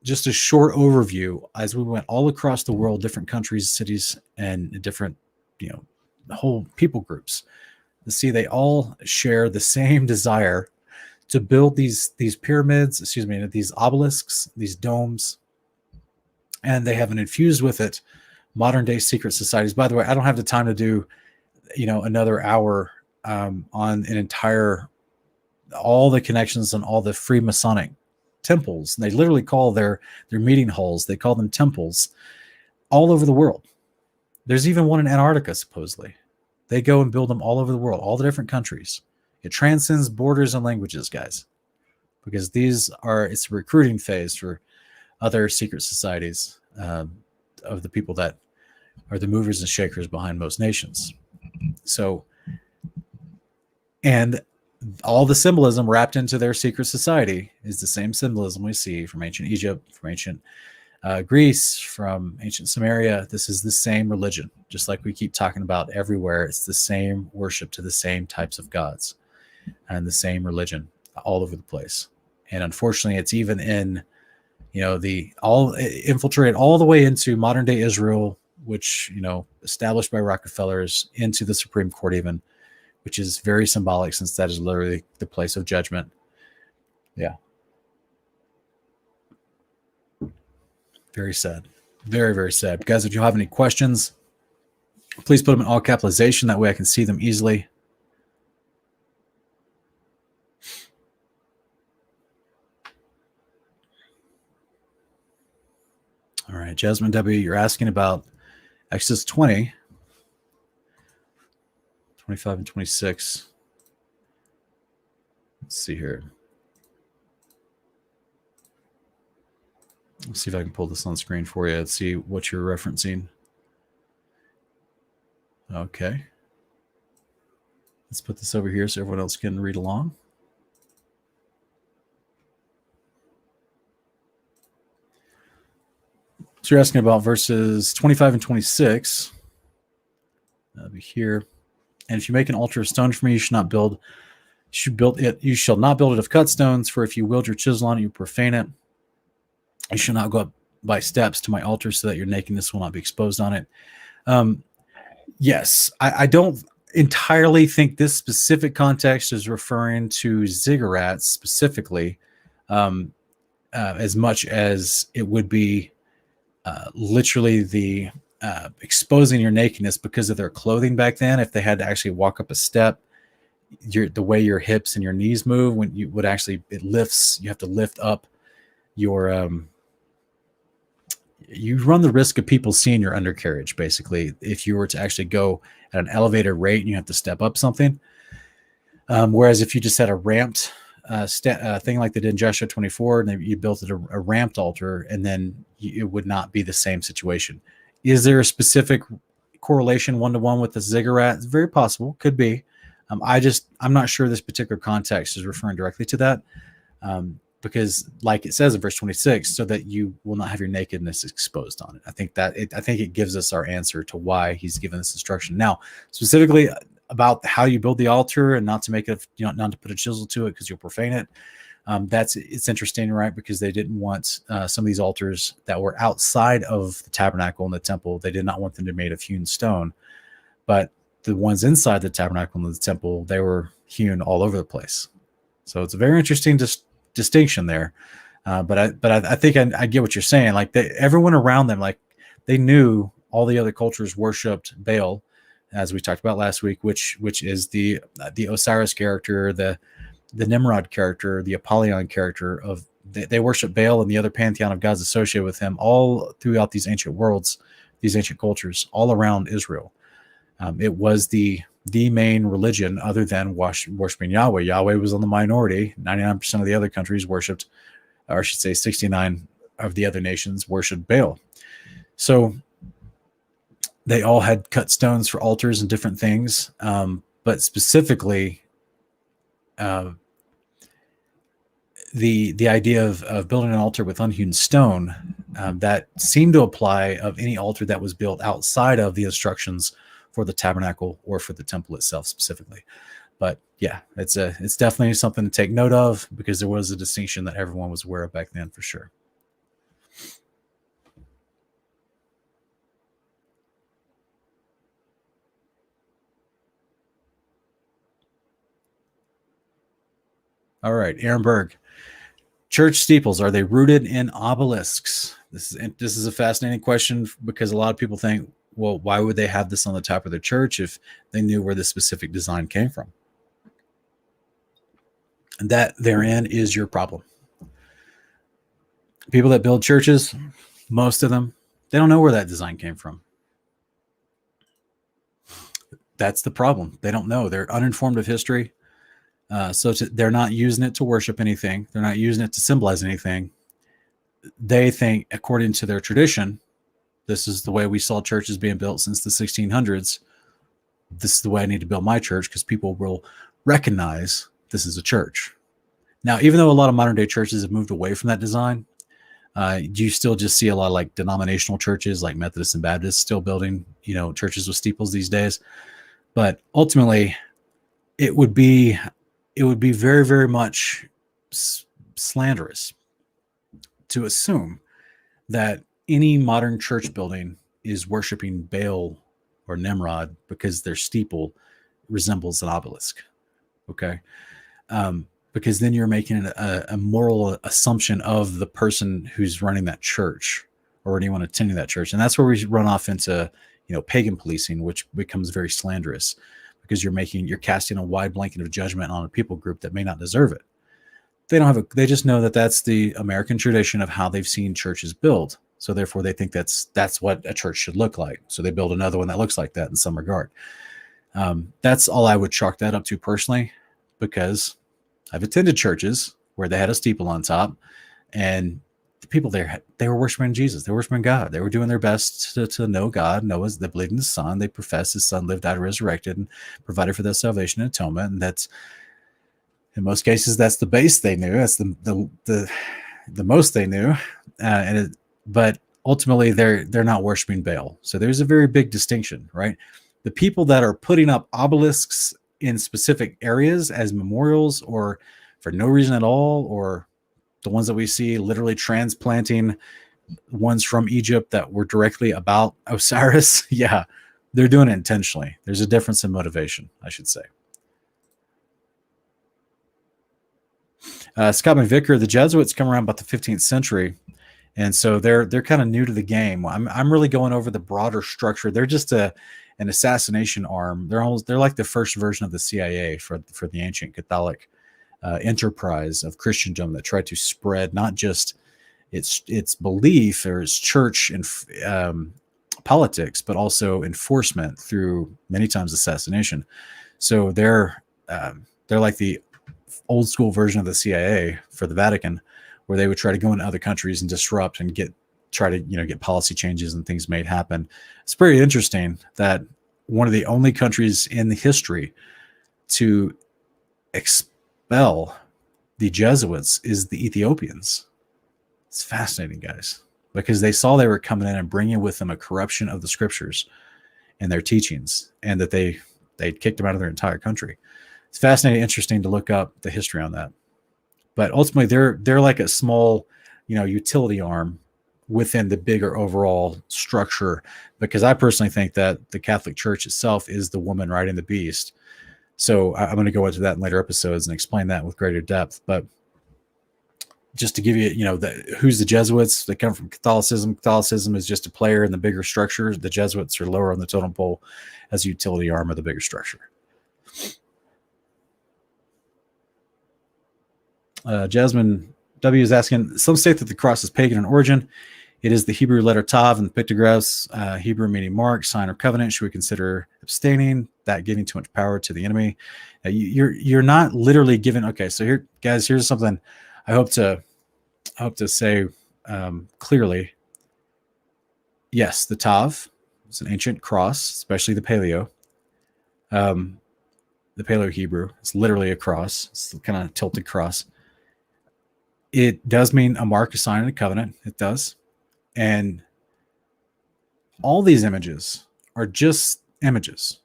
just a short overview as we went all across the world, different countries, cities, and different, whole people groups. To see they all share the same desire to build these pyramids, these obelisks, these domes, and they have infused with it modern day secret societies. By the way, I don't have the time to do, another hour on an entire, all the connections and all the Freemasonic temples. And they literally call their meeting halls, they call them temples all over the world. There's even one in Antarctica, supposedly. They go and build them all over the world, all the different countries. It transcends borders and languages, guys, because it's a recruiting phase for other secret societies of the people that are the movers and shakers behind most nations. So, and all the symbolism wrapped into their secret society is the same symbolism we see from ancient Egypt, from ancient Greece, from ancient Samaria. This is the same religion, just like we keep talking about everywhere. It's the same worship to the same types of gods and the same religion all over the place. And unfortunately, it's even in, infiltrated all the way into modern day Israel, which, established by Rockefellers, into the Supreme Court even, which is very symbolic since that is literally the place of judgment. Yeah. Very sad. Very, very sad. Guys, if you have any questions, please put them in all capitalization. That way I can see them easily. All right, Jasmine W., you're asking about Exodus 20, 25 and 26. Let's see here. Let's see if I can pull this on screen for you. Let's see what you're referencing. Okay. Let's put this over here so everyone else can read along. So you're asking about verses 25 and 26. That'll be here. And if you make an altar of stone for me, you shall not build it of cut stones, for if you wield your chisel on it, you profane it. You shall not go up by steps to my altar, so that your nakedness will not be exposed on it. Yes, I don't entirely think this specific context is referring to ziggurats specifically, as much as it would be literally the exposing your nakedness because of their clothing back then. If they had to actually walk up a step, the way your hips and your knees move, when you would actually, it lifts, you have to lift up your you run the risk of people seeing your undercarriage, basically, if you were to actually go at an elevated rate and you have to step up something. Whereas if you just had a ramped thing like they did in Joshua 24, and you built it a ramped altar, and then it would not be the same situation. Is there a specific correlation one-to-one with the ziggurat? It's very possible. Could be. I'm not sure this particular context is referring directly to that. Because like it says in verse 26, so that you will not have your nakedness exposed on it. I think it gives us our answer to why he's given this instruction. Now, specifically about how you build the altar and not to make it, not to put a chisel to it because you'll profane it. It's interesting, right? Because they didn't want some of these altars that were outside of the tabernacle and the temple. They did not want them to be made of hewn stone, but the ones inside the tabernacle and the temple, they were hewn all over the place. So it's a very interesting distinction there, but I think I get what you're saying. Like everyone around them, like they knew all the other cultures worshipped Baal, as we talked about last week, which is the Osiris character, the Nimrod character, the Apollyon character of they worship Baal and the other pantheon of gods associated with him all throughout these ancient worlds, these ancient cultures all around Israel. It was the main religion other than worshiping Yahweh. Yahweh was on the minority. 99% of the other countries worshipped, or I should say 69 of the other nations worshipped Baal. So they all had cut stones for altars and different things. But specifically, the idea of building an altar with unhewn stone, that seemed to apply of any altar that was built outside of the instructions for the tabernacle or for the temple itself specifically. But yeah, it's definitely something to take note of, because there was a distinction that everyone was aware of back then for sure. All right, Aaron Berg. Church steeples, are they rooted in obelisks? This is a fascinating question, because a lot of people think, well, why would they have this on the top of their church if they knew where the specific design came from? And that therein is your problem. People that build churches, most of them, they don't know where that design came from. That's the problem. They don't know. They're uninformed of history. They're not using it to worship anything. They're not using it to symbolize anything. They think, according to their tradition, this is the way we saw churches being built since the 1600s. This is the way I need to build my church, because people will recognize this is a church. Now, even though a lot of modern day churches have moved away from that design, you still just see a lot of like denominational churches like Methodists and Baptists still building, churches with steeples these days. But ultimately, it would be very, very much slanderous to assume that any modern church building is worshiping Baal or Nimrod because their steeple resembles an obelisk. Okay. Because then you're making a moral assumption of the person who's running that church or anyone attending that church. And that's where we run off into, pagan policing, which becomes very slanderous, because you're casting a wide blanket of judgment on a people group that may not deserve it. They just know that that's the American tradition of how they've seen churches build. So therefore they think that's what a church should look like. So they build another one that looks like that in some regard. That's all I would chalk that up to personally, because I've attended churches where they had a steeple on top, and the people there, they were worshiping Jesus. They were worshiping God. They were doing their best to know God. They believed in the Son. They professed his Son lived, died, resurrected, and provided for their salvation and atonement. And that's, in most cases, that's the base they knew. That's the most they knew. But ultimately, they're not worshiping Baal. So there's a very big distinction, right? The people that are putting up obelisks in specific areas as memorials, or for no reason at all, or the ones that we see literally transplanting ones from Egypt that were directly about Osiris, yeah, they're doing it intentionally. There's a difference in motivation, I should say. Scott McVicker, the Jesuits come around about the 15th century, and so they're kind of new to the game. I'm really going over the broader structure. They're just an assassination arm. They're like the first version of the CIA for the ancient Catholic enterprise of Christendom that tried to spread not just its belief or its church and politics, but also enforcement through many times assassination. So they're like the old school version of the CIA for the Vatican, where they would try to go into other countries and disrupt and get policy changes and things made happen. It's pretty interesting that one of the only countries in the history to expel the Jesuits is the Ethiopians. It's fascinating, guys, because they saw they were coming in and bringing with them a corruption of the scriptures and their teachings, and that they'd kicked them out of their entire country. It's fascinating, interesting to look up the history on that. But ultimately, they're like a small, utility arm within the bigger overall structure, because I personally think that the Catholic Church itself is the woman riding the beast. So I'm going to go into that in later episodes and explain that with greater depth. But just to give you, who's the Jesuits? They come from Catholicism. Catholicism is just a player in the bigger structure. The Jesuits are lower on the totem pole as a utility arm of the bigger structure. Jasmine W is asking, some state that the cross is pagan in origin. It is the Hebrew letter Tav and the pictographs, Hebrew meaning mark, sign, or covenant. Should we consider abstaining, that giving too much power to the enemy? You're not literally giving. Okay, so here, guys, here's something I hope to say clearly. Yes, the Tav, It's an ancient cross, especially the Paleo. The Paleo Hebrew. It's literally a cross. It's kind of tilted cross. It does mean a mark, a sign, and a covenant. It does. And all these images are just images.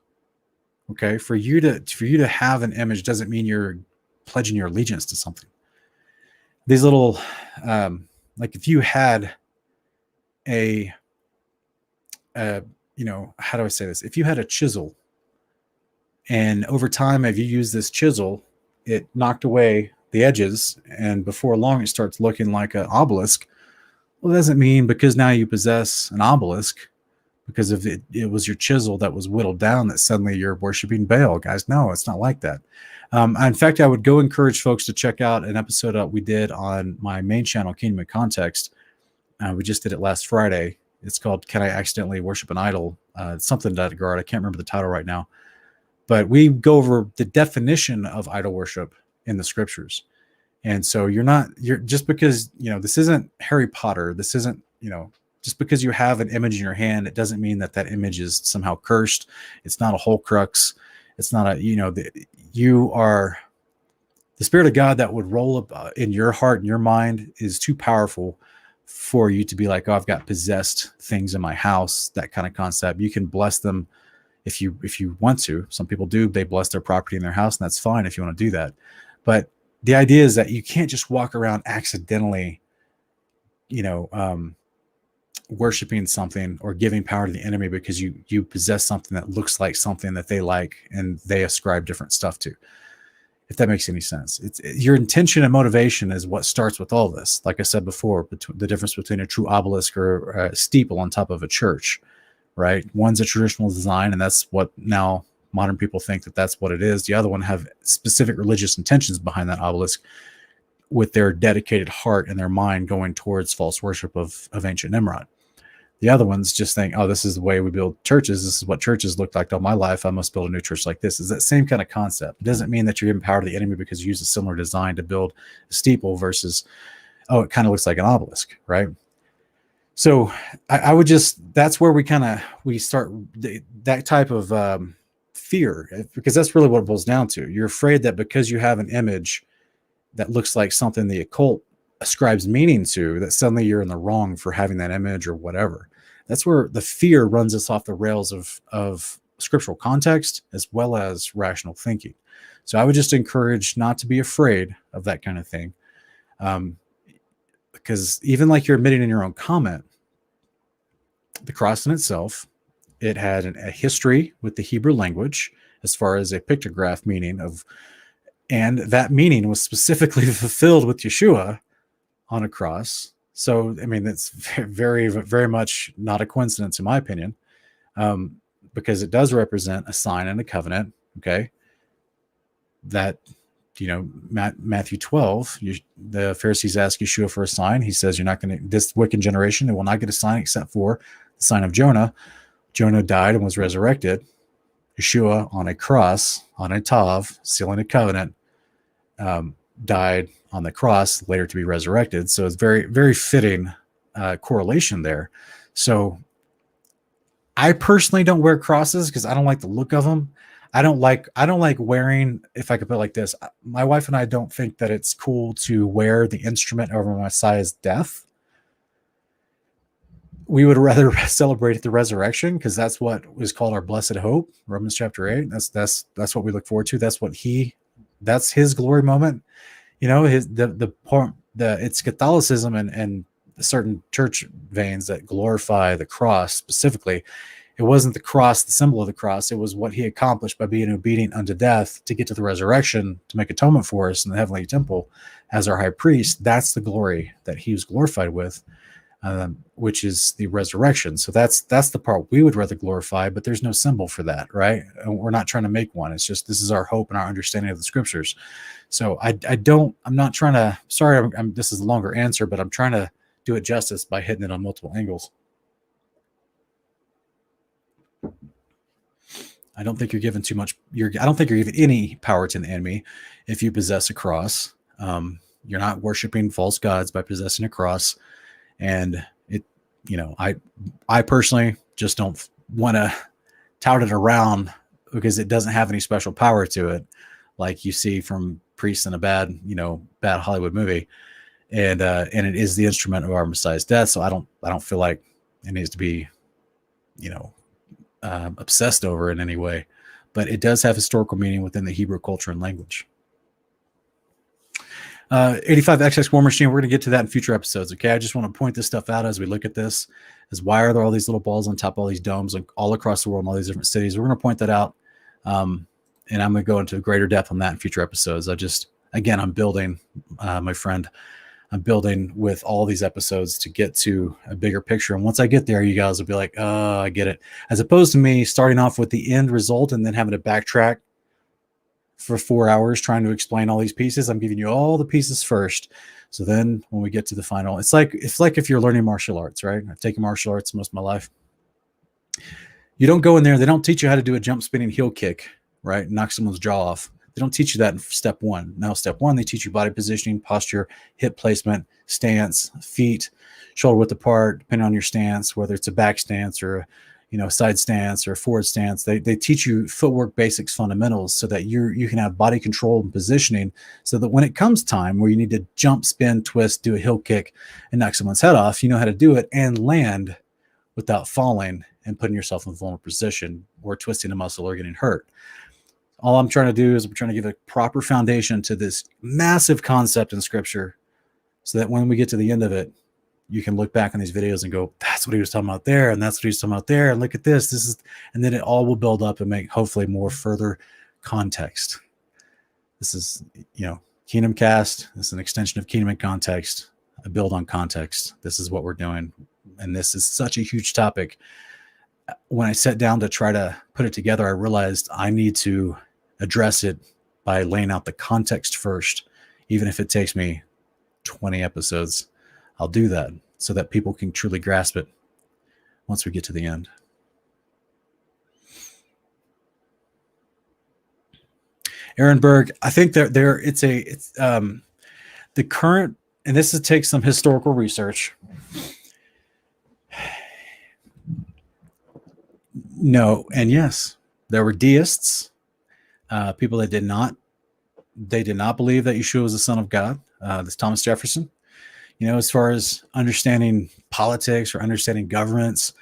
Okay. For you to have an image doesn't mean you're pledging your allegiance to something. These little, like if you had how do I say this? If you had a chisel, and over time, if you use this chisel, it knocked away the edges, and before long, it starts looking like an obelisk. Well, it doesn't mean because now you possess an obelisk, because if it was your chisel that was whittled down, that suddenly you're worshiping Baal, guys. No, it's not like that. In fact, I would go encourage folks to check out an episode that we did on my main channel, Kingdom in Context. We just did it last Friday. It's called "Can I Accidentally Worship an Idol?" Something to that regard. I can't remember the title right now. But we go over the definition of idol worship in the scriptures. And so you're just because, this isn't Harry Potter. This isn't, just because you have an image in your hand, it doesn't mean that image is somehow cursed. It's not a Horcrux. It's not you are the Spirit of God that would roll up in your heart and your mind is too powerful for you to be like, oh, I've got possessed things in my house, that kind of concept. You can bless them if you want to. Some people do. They bless their property in their house, and that's fine if you want to do that. But the idea is that you can't just walk around accidentally, worshiping something or giving power to the enemy because you possess something that looks like something that they like and they ascribe different stuff to. If that makes any sense. It's your intention and motivation is what starts with all this. Like I said before, the difference between a true obelisk or a steeple on top of a church. Right? One's a traditional design, and that's what now modern people think that's what it is. The other one have specific religious intentions behind that obelisk with their dedicated heart and their mind going towards false worship of ancient Nimrod. The other ones just think, oh, this is the way we build churches. This is what churches look like all my life. I must build a new church like this. It's that same kind of concept. It doesn't mean that you're giving power to the enemy because you use a similar design to build a steeple versus, oh, it kind of looks like an obelisk, right? So I would that's where we start that type of fear, because that's really what it boils down to. You're afraid that because you have an image that looks like something the occult ascribes meaning to, that suddenly you're in the wrong for having that image or whatever. That's where the fear runs us off the rails of scriptural context as well as rational thinking. So I would just encourage not to be afraid of that kind of thing. Because even like you're admitting in your own comment, the cross in itself, it had a history with the Hebrew language as far as a pictograph meaning of, and that meaning was specifically fulfilled with Yeshua on a cross. So, I mean, that's very, very much not a coincidence in my opinion, because it does represent a sign and a covenant. Okay. That, Matthew 12, the Pharisees ask Yeshua for a sign. He says, you're not going to, this wicked generation, they will not get a sign except for the sign of Jonah. Jonah died and was resurrected. Yeshua on a cross, on a tav, sealing a covenant, died on the cross, later to be resurrected. So it's very, very fitting correlation there. So I personally don't wear crosses because I don't like the look of them. I don't like wearing, if I could put it like this, my wife and I don't think that it's cool to wear the instrument over Messiah's death. We would rather celebrate the resurrection because that's what is called our blessed hope. Romans chapter 8. That's what we look forward to. That's his glory moment. It's Catholicism and certain church veins that glorify the cross specifically. It wasn't the cross, the symbol of the cross. It was what he accomplished by being obedient unto death to get to the resurrection, to make atonement for us in the heavenly temple as our high priest. That's the glory that he was glorified with, which is the resurrection. So that's the part we would rather glorify, but there's no symbol for that, right? And we're not trying to make one. It's just, this is our hope and our understanding of the scriptures. So this is a longer answer, but I'm trying to do it justice by hitting it on multiple angles. I don't think you're given too much. I don't think you're giving any power to the enemy if you possess a cross. You're not worshiping false gods by possessing a cross. And I personally just don't want to tout it around because it doesn't have any special power to it, like you see from priests in a bad Hollywood movie, and it is the instrument of our Messiah's death. So I don't feel like it needs to be, obsessed over in any way, but it does have historical meaning within the Hebrew culture and language. 85 XX War Machine. We're going to get to that in future episodes. Okay. I just want to point this stuff out as we look at this, is why are there all these little balls on top of all these domes all across the world in all these different cities? We're going to point that out. And I'm going to go into greater depth on that in future episodes. I'm building, my friend, I'm building with all these episodes to get to a bigger picture. And once I get there, you guys will be like, oh, I get it. As opposed to me starting off with the end result and then having to backtrack for 4 hours trying to explain all these pieces. I'm giving you all the pieces first. So then when we get to the final, it's like if you're learning martial arts, right? I've taken martial arts most of my life. You don't go in there. They don't teach you how to do a jump spinning heel kick, right? Knock someone's jaw off. They don't teach you that in step one. Now, step one, they teach you body positioning, posture, hip placement, stance, feet, shoulder width apart, depending on your stance, whether it's a back stance or side stance or forward stance. They teach you footwork basics, fundamentals, so that you can have body control and positioning, so that when it comes time where you need to jump, spin, twist, do a heel kick, and knock someone's head off, you know how to do it and land without falling and putting yourself in a vulnerable position or twisting a muscle or getting hurt. All I'm trying to do is I'm trying to give a proper foundation to this massive concept in Scripture, so that when we get to the end of it, you can look back on these videos and go, that's what he was talking about there, and that's what he was talking about there, and look at this. And then it all will build up and make hopefully more further context. This is, Kingdom Cast. This is an extension of Kingdom in Context, a build on context. This is what we're doing, and this is such a huge topic. When I sat down to try to put it together, I realized I need to address it by laying out the context first, even if it takes me 20 episodes. I'll do that so that people can truly grasp it once we get to the end. Aaron Berg, I think it's the current, and this takes some historical research. No, and yes, there were deists, people that did not believe that Yeshua was the Son of God. This Thomas Jefferson. As far as understanding politics or understanding governments,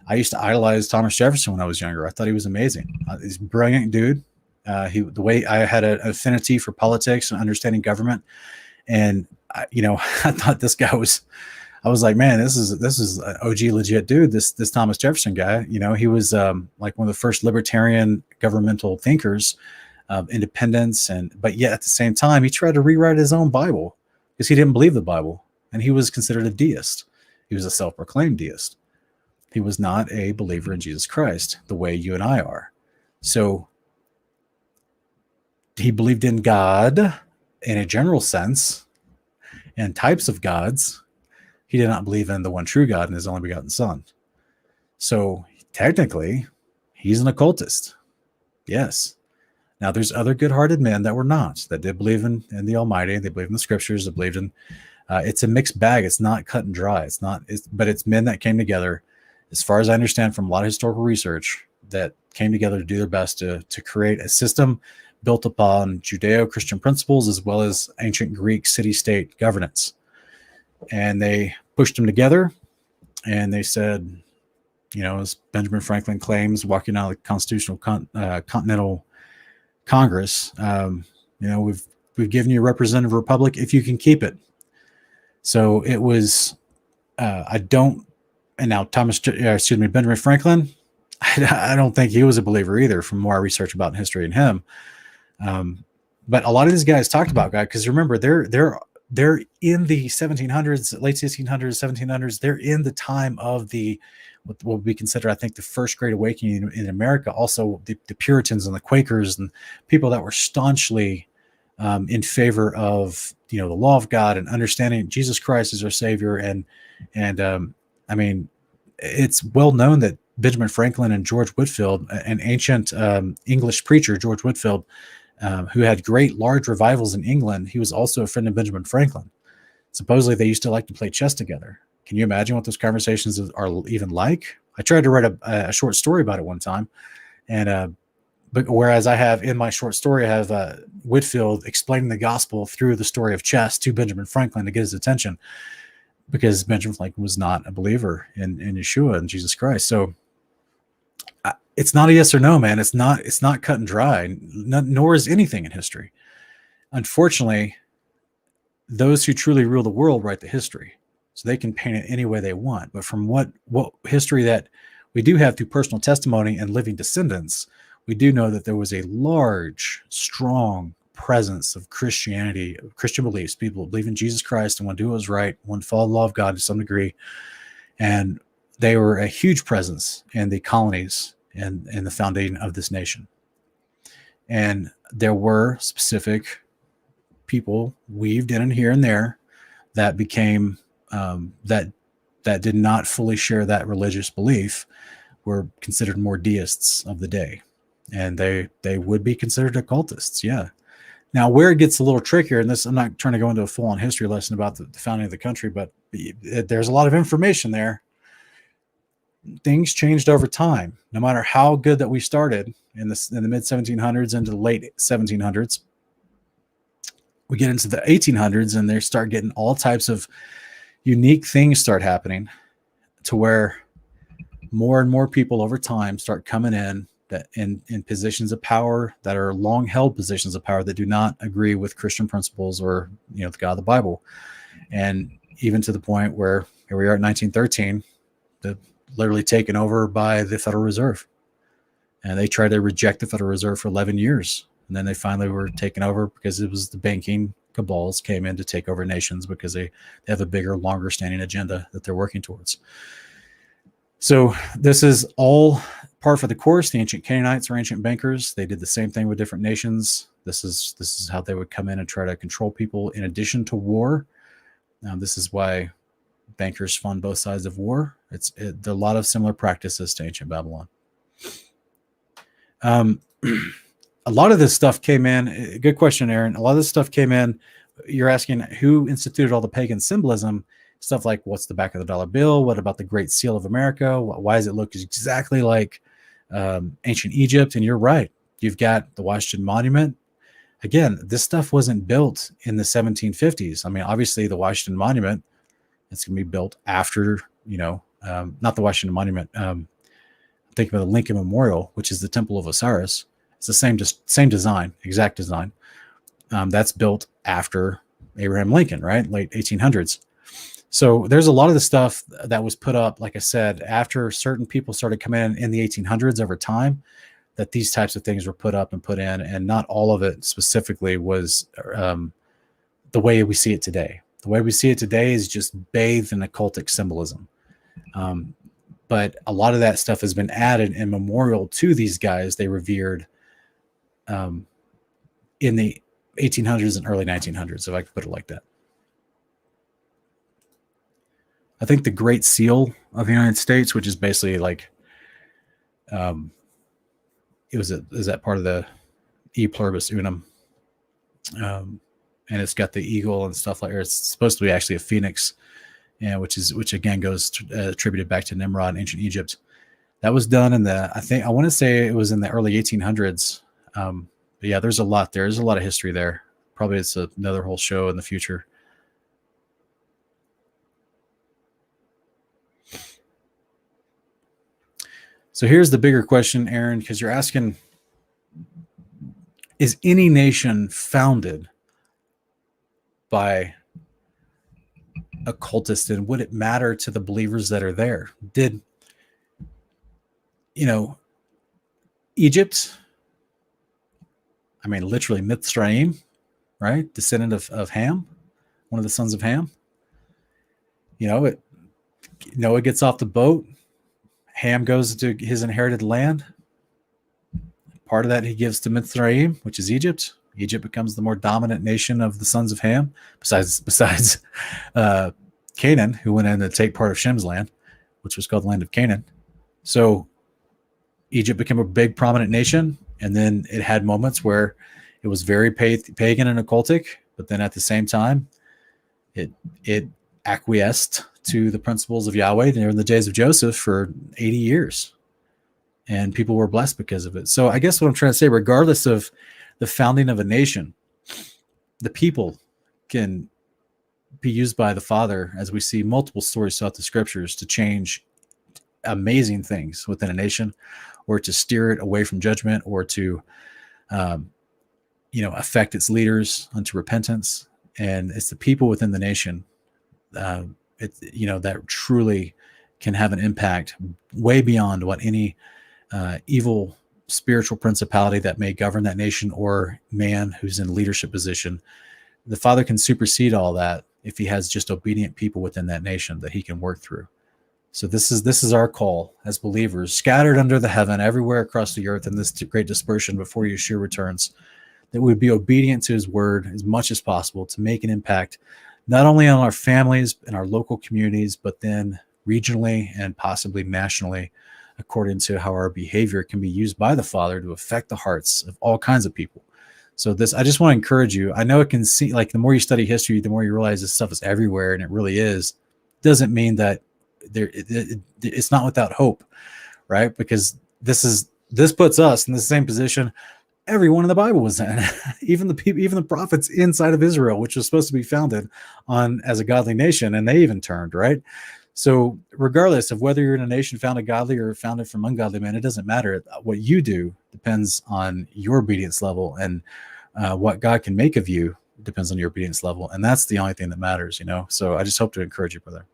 I used to idolize Thomas Jefferson when I was younger. I thought he was amazing. He's a brilliant dude. The way I had an affinity for politics and understanding government, and I thought this guy was. I was like, man, this is an OG legit dude. This Thomas Jefferson guy. He was like one of the first libertarian governmental thinkers of independence, but yet at the same time, he tried to rewrite his own Bible because he didn't believe the Bible. And he was considered a deist. He was a self-proclaimed deist. He was not a believer in Jesus Christ the way you and I are. So he believed in God in a general sense and types of gods. He did not believe in the one true God and his only begotten Son. So technically, he's an occultist. Yes. Now, there's other good-hearted men that were not, that did believe in the Almighty. They believed in the Scriptures. They believed in it's a mixed bag. It's not cut and dry. But it's men that came together, as far as I understand from a lot of historical research, that came together to do their best to create a system built upon Judeo-Christian principles as well as ancient Greek city-state governance. And they pushed them together, and they said, as Benjamin Franklin claims, walking out of the Constitutional Continental Congress, we've given you a representative republic if you can keep it. So it was, and now Benjamin Franklin, I don't think he was a believer either from more research about history and him. But a lot of these guys talked about God, because remember, they're in the 1700s, late 1600s, 1700s. They're in the time of what we consider, I think, the first Great Awakening in America. Also, the Puritans and the Quakers and people that were staunchly in favor of the law of God and understanding Jesus Christ as our Savior. And I mean, it's well known that Benjamin Franklin and George Whitefield, an ancient English preacher, George Whitefield, who had great large revivals in England, he was also a friend of Benjamin Franklin. Supposedly, they used to like to play chess together. Can you imagine what those conversations are even like? I tried to write a short story about it one time, and but whereas I have in my short story, I have Whitfield explaining the gospel through the story of chess to Benjamin Franklin to get his attention, because Benjamin Franklin was not a believer in Yeshua and Jesus Christ. So it's not a yes or no, man. It's not cut and dry, nor is anything in history. Unfortunately, those who truly rule the world write the history, so they can paint it any way they want. But from what history that we do have through personal testimony and living descendants, we do know that there was a large, strong presence of Christianity, of Christian beliefs. People believe in Jesus Christ and want to do what was right, want to follow the law of God to some degree. And they were a huge presence in the colonies and in the founding of this nation. And there were specific people weaved in and here and there that became that did not fully share that religious belief, were considered more deists of the day. And they would be considered occultists. Yeah. Now, where it gets a little trickier, and this, I'm not trying to go into a full-on history lesson about the founding of the country, but there's a lot of information there. Things changed over time. No matter how good that we started in the mid 1700s into the late 1700s, we get into the 1800s, and they start getting all types of unique things start happening, to where more and more people over time start coming in that in positions of power that are long held positions of power that do not agree with Christian principles or, the God of the Bible. And even to the point where here we are at 1913, literally taken over by the Federal Reserve. And they tried to reject the Federal Reserve for 11 years. And then they finally were taken over because it was the banking cabals came in to take over nations, because they have a bigger, longer standing agenda that they're working towards. So this is all par for the course. The ancient Canaanites or ancient bankers, they did the same thing with different nations. This is how they would come in and try to control people in addition to war. This is why bankers fund both sides of war. There are a lot of similar practices to ancient Babylon. A lot of this stuff came in. Good question, Aaron. A lot of this stuff came in. You're asking who instituted all the pagan symbolism. Stuff like, what's the back of the dollar bill? What about the Great Seal of America? Why does it look exactly like ancient Egypt? And you're right. You've got the Washington Monument. Again, this stuff wasn't built in the 1750s. I mean, obviously, the Washington Monument, it's going to be built after, not the Washington Monument. Think about the Lincoln Memorial, which is the Temple of Osiris. It's the same design, exact design. That's built after Abraham Lincoln, right? Late 1800s. So there's a lot of the stuff that was put up, like I said, after certain people started coming in the 1800s over time, that these types of things were put up and put in, and not all of it specifically was the way we see it today. The way we see it today is just bathed in occultic symbolism. But a lot of that stuff has been added in memorial to these guys they revered in the 1800s and early 1900s, if I could put it like that. I think the Great Seal of the United States, which is basically like, is that part of the E Pluribus Unum, and it's got the eagle and stuff like that. It's supposed to be actually a phoenix, which again goes attributed back to Nimrod in ancient Egypt. That was done in I want to say it was in the early 1800s. But yeah, there's a lot there. There's a lot of history there. Probably it's another whole show in the future. So here's the bigger question, Aaron, because you're asking, is any nation founded by occultists, and would it matter to the believers that are there? Did, Egypt, I mean, literally Mitzrayim, right? Descendant of Ham, one of the sons of Ham. Noah gets off the boat. Ham goes to his inherited land. Part of that he gives to Mitzrayim, which is Egypt. Egypt becomes the more dominant nation of the sons of Ham, besides Canaan, who went in to take part of Shem's land, which was called the land of Canaan. So Egypt became a big, prominent nation, and then it had moments where it was very pagan and occultic, but then at the same time, it acquiesced to the principles of Yahweh in the days of Joseph for 80 years. And people were blessed because of it. So I guess what I'm trying to say, regardless of the founding of a nation, the people can be used by the Father, as we see multiple stories throughout the scriptures, to change amazing things within a nation, or to steer it away from judgment, or to affect its leaders unto repentance. And it's the people within the nation that truly can have an impact way beyond what any evil spiritual principality that may govern that nation or man who's in leadership position. The Father can supersede all that if he has just obedient people within that nation that he can work through. So this is our call as believers, scattered under the heaven, everywhere across the earth in this great dispersion before Yeshua returns, that we be obedient to his word as much as possible to make an impact, not only on our families and our local communities, but then regionally and possibly nationally, according to how our behavior can be used by the Father to affect the hearts of all kinds of people. So I just want to encourage you. I know it can seem like the more you study history, the more you realize this stuff is everywhere, and it really is. Doesn't mean that it's not without hope, right? Because this puts us in the same position everyone in the Bible was in, even the prophets inside of Israel, which was supposed to be founded on as a godly nation, and they even turned, right? So regardless of whether you're in a nation founded godly or founded from ungodly men, it doesn't matter. What you do depends on your obedience level, and what God can make of you depends on your obedience level. And that's the only thing that matters, So I just hope to encourage you, brother.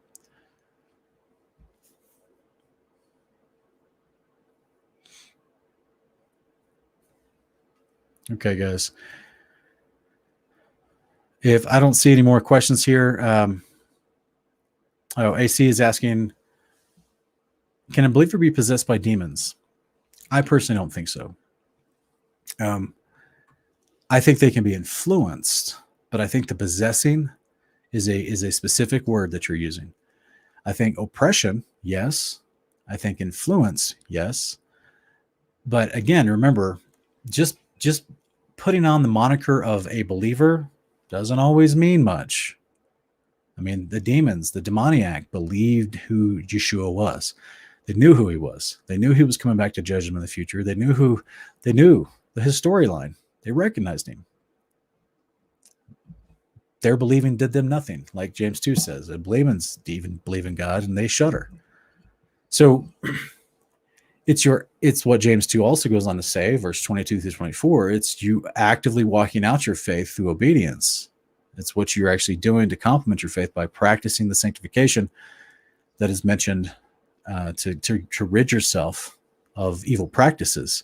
Okay, guys. If I don't see any more questions here, AC is asking, can a believer be possessed by demons? I personally don't think so. I think they can be influenced, but I think the possessing is a specific word that you're using. I think oppression, yes. I think influence, yes. But again, remember, just putting on the moniker of a believer doesn't always mean much. I mean, the demons, the demoniac, believed who Yeshua was. They knew who he was. They knew he was coming back to judge them in the future. They knew his storyline. They recognized him. Their believing did them nothing, like James 2 says. The demons even believe in God, and they shudder. So it's what James 2 also goes on to say, verse 22 through 24. It's you actively walking out your faith through obedience. It's what you're actually doing to complement your faith by practicing the sanctification that is mentioned to rid yourself of evil practices.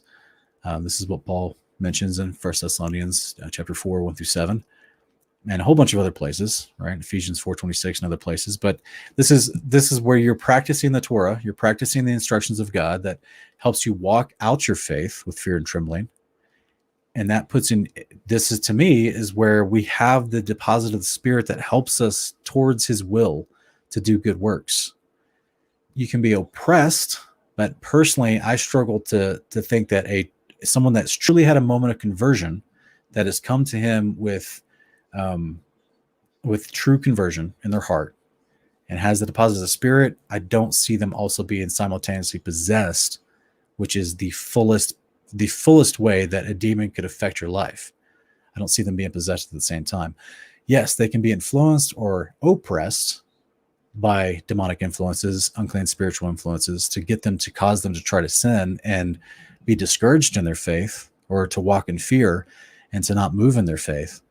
This is what Paul mentions in 1 Thessalonians chapter 4, 1 through 7, and a whole bunch of other places, right? Ephesians 4:26 and other places. But this is where you're practicing the Torah, you're practicing the instructions of God that helps you walk out your faith with fear and trembling. And that puts in, this is to me, is where we have the deposit of the Spirit that helps us towards his will to do good works. You can be oppressed, but personally, I struggle to think that someone that's truly had a moment of conversion, that has come to him with true conversion in their heart and has the deposit of the Spirit, I don't see them also being simultaneously possessed, which is the fullest way that a demon could affect your life. I don't see them being possessed at the same time. Yes, they can be influenced or oppressed by demonic influences, unclean spiritual influences, to get them to cause them to try to sin and be discouraged in their faith, or to walk in fear and to not move in their faith.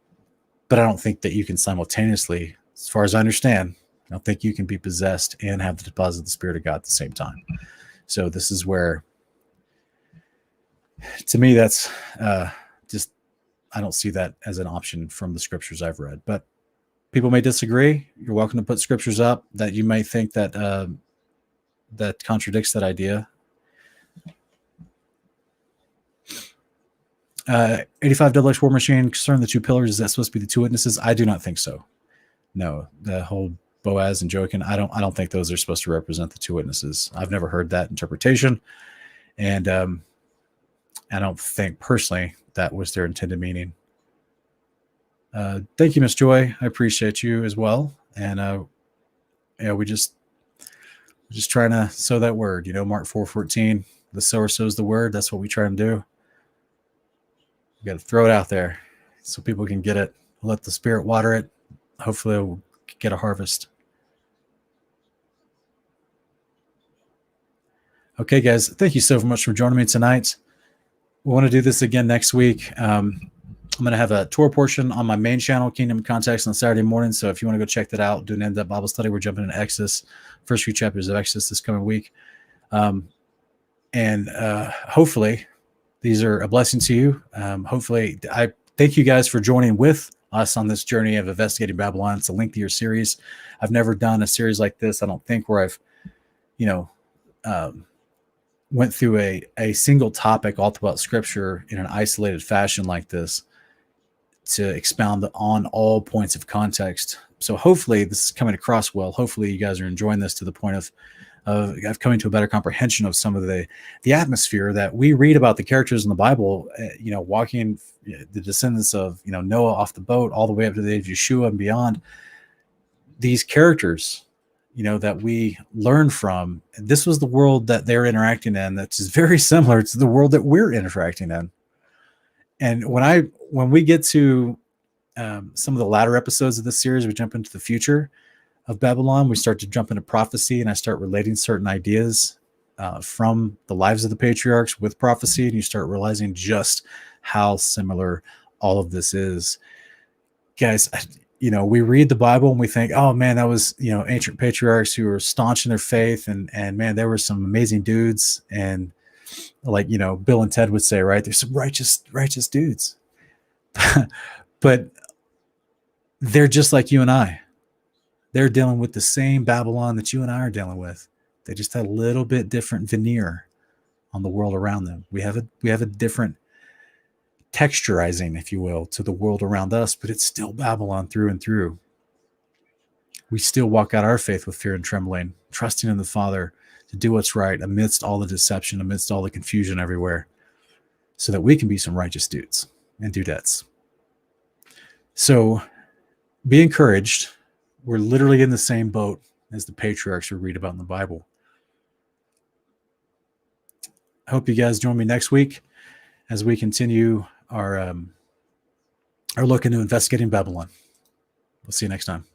But I don't think that you can simultaneously, as far as I understand, I don't think you can be possessed and have the deposit of the Spirit of God at the same time. So this is where, to me, that's just, I don't see that as an option from the scriptures I've read. But people may disagree. You're welcome to put scriptures up that you may think that that contradicts that idea. $85 War Machine, concerning the two pillars, is that supposed to be the two witnesses? I do not think so. No, the whole Boaz and Joachim, I don't think those are supposed to represent the two witnesses. I've never heard that interpretation, and I don't think personally that was their intended meaning. Thank you, Miss Joy. I appreciate you as well. And we're just trying to sow that word. Mark 4:14, the sower sows the word. That's what we try and do. We got to throw it out there so people can get it. Let the Spirit water it. Hopefully we'll get a harvest. Okay, guys, thank you so much for joining me tonight. We want to do this again next week. I'm going to have a tour portion on my main channel, Kingdom Context, on Saturday morning. So if you want to go check that out, do an in-depth Bible study. We're jumping into Exodus, first few chapters of Exodus this coming week. And hopefully these are a blessing to you. Hopefully, I thank you guys for joining with us on this journey of investigating Babylon. It's a lengthier series. I've never done a series like this, I don't think, where I've, went through a single topic all throughout Scripture in an isolated fashion like this to expound on all points of context. So hopefully this is coming across well. Hopefully you guys are enjoying this to the point of coming to a better comprehension of some of the atmosphere that we read about the characters in the Bible, walking the descendants of, Noah off the boat all the way up to the age of Yeshua and beyond. These characters, that we learn from, this was the world that they're interacting in. That's very similar to the world that we're interacting in. And when we get to some of the latter episodes of this series, we jump into the future of Babylon. We start to jump into prophecy, and I start relating certain ideas from the lives of the patriarchs with prophecy, and you start realizing just how similar all of this is. Guys, we read the Bible and we think, oh man, that was, ancient patriarchs who were staunch in their faith. And man, there were some amazing dudes. And like, Bill and Ted would say, right, there's some righteous dudes, but they're just like you and I. They're dealing with the same Babylon that you and I are dealing with. They just had a little bit different veneer on the world around them. We have a different texturizing, if you will, to the world around us, but it's still Babylon through and through. We still walk out our faith with fear and trembling, trusting in the Father to do what's right amidst all the deception, amidst all the confusion everywhere, so that we can be some righteous dudes and dudettes. So be encouraged. We're literally in the same boat as the patriarchs we read about in the Bible. I hope you guys join me next week as we continue our look into investigating Babylon. We'll see you next time.